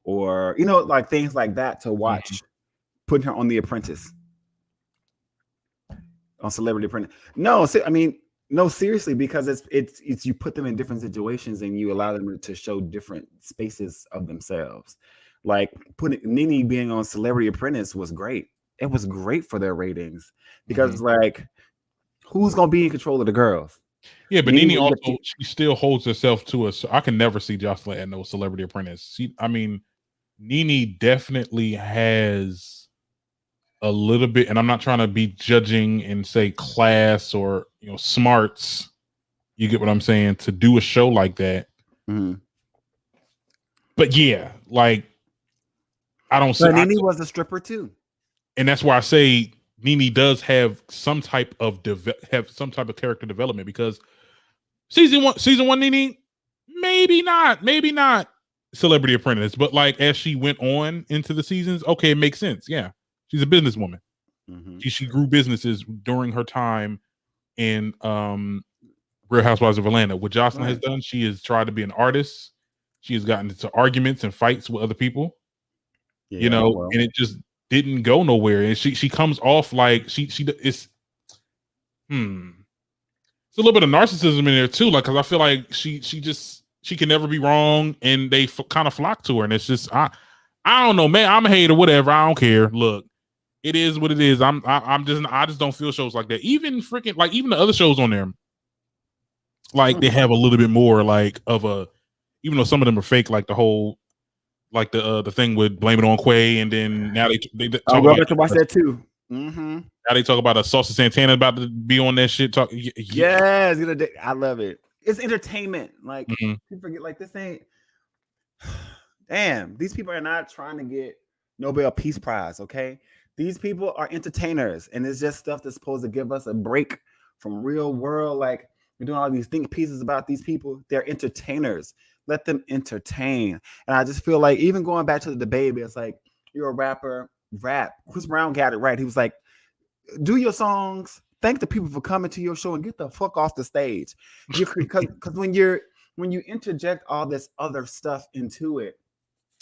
or like things like that to watch, putting her on The Apprentice. On Celebrity Apprentice. No, seriously, because it's you put them in different situations and you allow them to show different spaces of themselves. Like putting Nene being on Celebrity Apprentice was great. It was great for their ratings, because like, who's gonna be in control of the girls? Yeah, but Nene also, she still holds herself to us. I can never see Jocelyn at no Celebrity Apprentice. Nene definitely has a little bit, and I'm not trying to be judging and say class or smarts. You get what I'm saying? To do a show like that. But yeah, like I don't see. Nene was a stripper too, and that's why I say Nene does have some type of character development, because season one Nene, maybe not Celebrity Apprentice, but like as she went on into the seasons, okay, it makes sense. Yeah. She's a businesswoman. She grew businesses during her time in Real Housewives of Atlanta. What Jocelyn has done, she has tried to be an artist. She has gotten into arguments and fights with other people, and it just didn't go nowhere. And she comes off like it's a little bit of narcissism in there too. Like, cause I feel like she can never be wrong, and they kind of flock to her. And it's just I don't know, man. I'm a hater, whatever. I don't care. Look. It is what it is. I just don't feel shows like that. Even the other shows on there, like they have a little bit more like of a, even though some of them are fake, like the whole, like the thing with Blame It on Quay, and then now they talk about to watch that too. Now they talk about a Saucy Santana about to be on that shit. Yes, I love it. It's entertainment. Like people forget, like this ain't. Damn, these people are not trying to get Nobel Peace Prize. Okay. These people are entertainers, and it's just stuff that's supposed to give us a break from real world. Like, we're doing all these think pieces about these people. They're entertainers. Let them entertain. And I just feel like, even going back to the Dababy, it's like, you're a rapper, rap. Chris Brown got it right. He was like, do your songs, thank the people for coming to your show, and get the fuck off the stage. Because when you interject all this other stuff into it,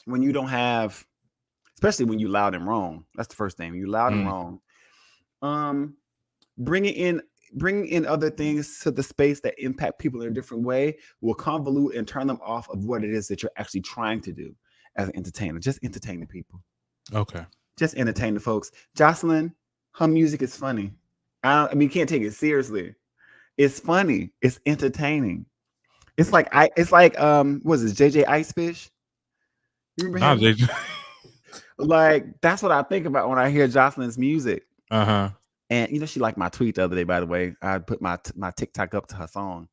when you don't have, especially when you loud and wrong. That's the first thing. When you loud and wrong. Bringing in other things to the space that impact people in a different way will convolute and turn them off of what it is that you're actually trying to do as an entertainer. Just entertain the people. Okay. Just entertain the folks. Jocelyn, her music is funny. You can't take it seriously. It's funny. It's entertaining. It's like what is it, JJ Icefish? You remember him? Like, that's what I think about when I hear Jocelyn's music. And she liked my tweet the other day, by the way. I put my TikTok up to her song.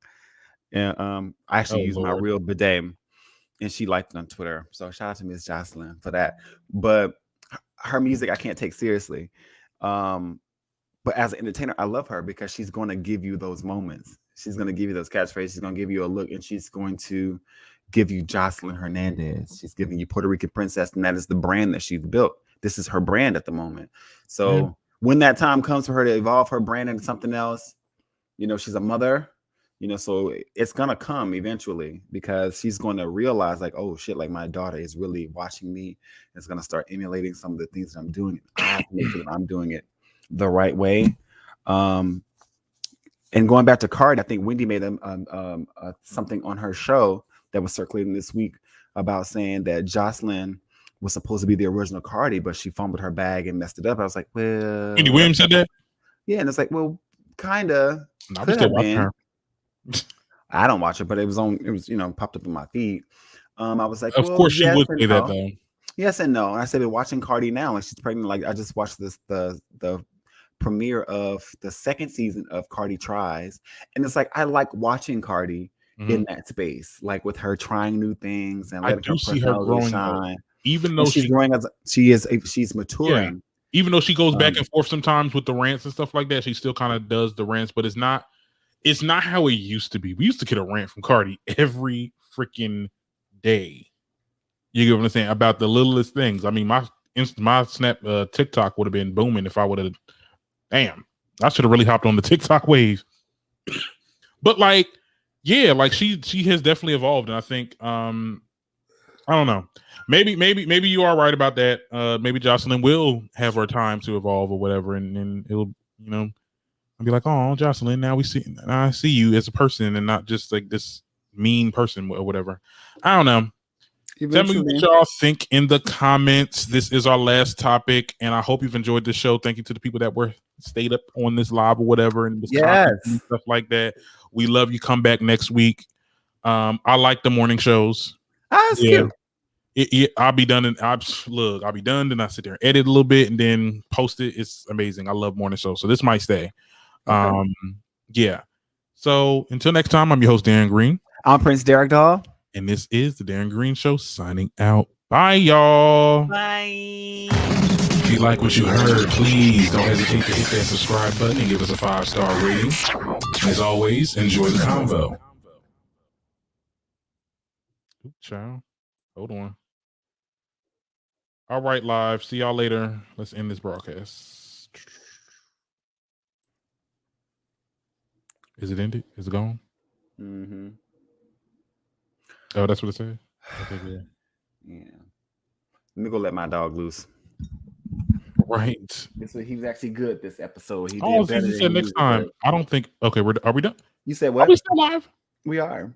And I actually used my real bidet, and she liked it on Twitter. So shout out to Miss Jocelyn for that. But her music I can't take seriously. But as an entertainer, I love her because she's going to give you those moments. She's going to give you those catchphrases. She's going to give you a look, and she's going to give you Jocelyn Hernandez. She's giving you Puerto Rican Princess, and that is the brand that she's built. This is her brand at the moment. So when that time comes for her to evolve her brand into something else, she's a mother, so it's going to come eventually, because she's going to realize, like, oh shit, like my daughter is really watching me. It's going to start emulating some of the things that I'm doing. I have to make sure that I'm doing it the right way. And going back to Card, I think Wendy made something on her show that was circulating this week about saying that Jocelyn was supposed to be the original Cardi, but she fumbled her bag and messed it up. I was like, well, Wendy Williams said that? Yeah, and it's like, well, kinda. No, I'm still watching her. I don't watch it, but it was popped up in my feed. I was like, of course she would say that though. Yes and no. And I said, watching Cardi now, like she's pregnant. Like I just watched the premiere of the second season of Cardi Tries, and it's like I like watching Cardi in that space, like with her trying new things and I letting her do see her personality growing, though. shine. Even And though she's she, growing as she's maturing. even though she goes back and forth sometimes with the rants and stuff like that, she still kind of does the rants, but it's not how it used to be. We used to get a rant from Cardi every freaking day. You get what I'm saying? About the littlest things. I mean, my Snap TikTok would have been booming if I would have. Damn, I should have really hopped on the TikTok wave. But like, yeah, like she has definitely evolved, and I think I don't know. Maybe you are right about that. Maybe Jocelyn will have her time to evolve or whatever, and it'll, you know, I'll be like, oh, Jocelyn, now I see you as a person and not just like this mean person or whatever. I don't know. Eventually. Tell me what y'all think in the comments. This is our last topic, and I hope you've enjoyed the show. Thank you to the people that stayed up on this live or whatever and was commenting and stuff like that. We love you. Come back next week. I like the morning shows. Cute. I'll be done and I'll be done. Then I sit there and edit a little bit and then post it. It's amazing. I love morning shows, so this might stay. Okay. Yeah. So until next time, I'm your host Darren Green. I'm Prince Derek Doll. And this is the Darren Green Show signing out. Bye, y'all. Bye. If you like what you heard, please don't hesitate to hit that subscribe button and give us a 5-star rating. As always, enjoy the convo. Child. Hold on. All right, live. See y'all later. Let's end this broadcast. Is it ended? Is it gone? Mm-hmm. Oh, that's what it said? Okay, good. Yeah. Let me go let my dog loose. Right. He was actually good this episode. He Oh, did better you than said next time. I don't think. Okay, are we done? You said Are what? we still live? We are.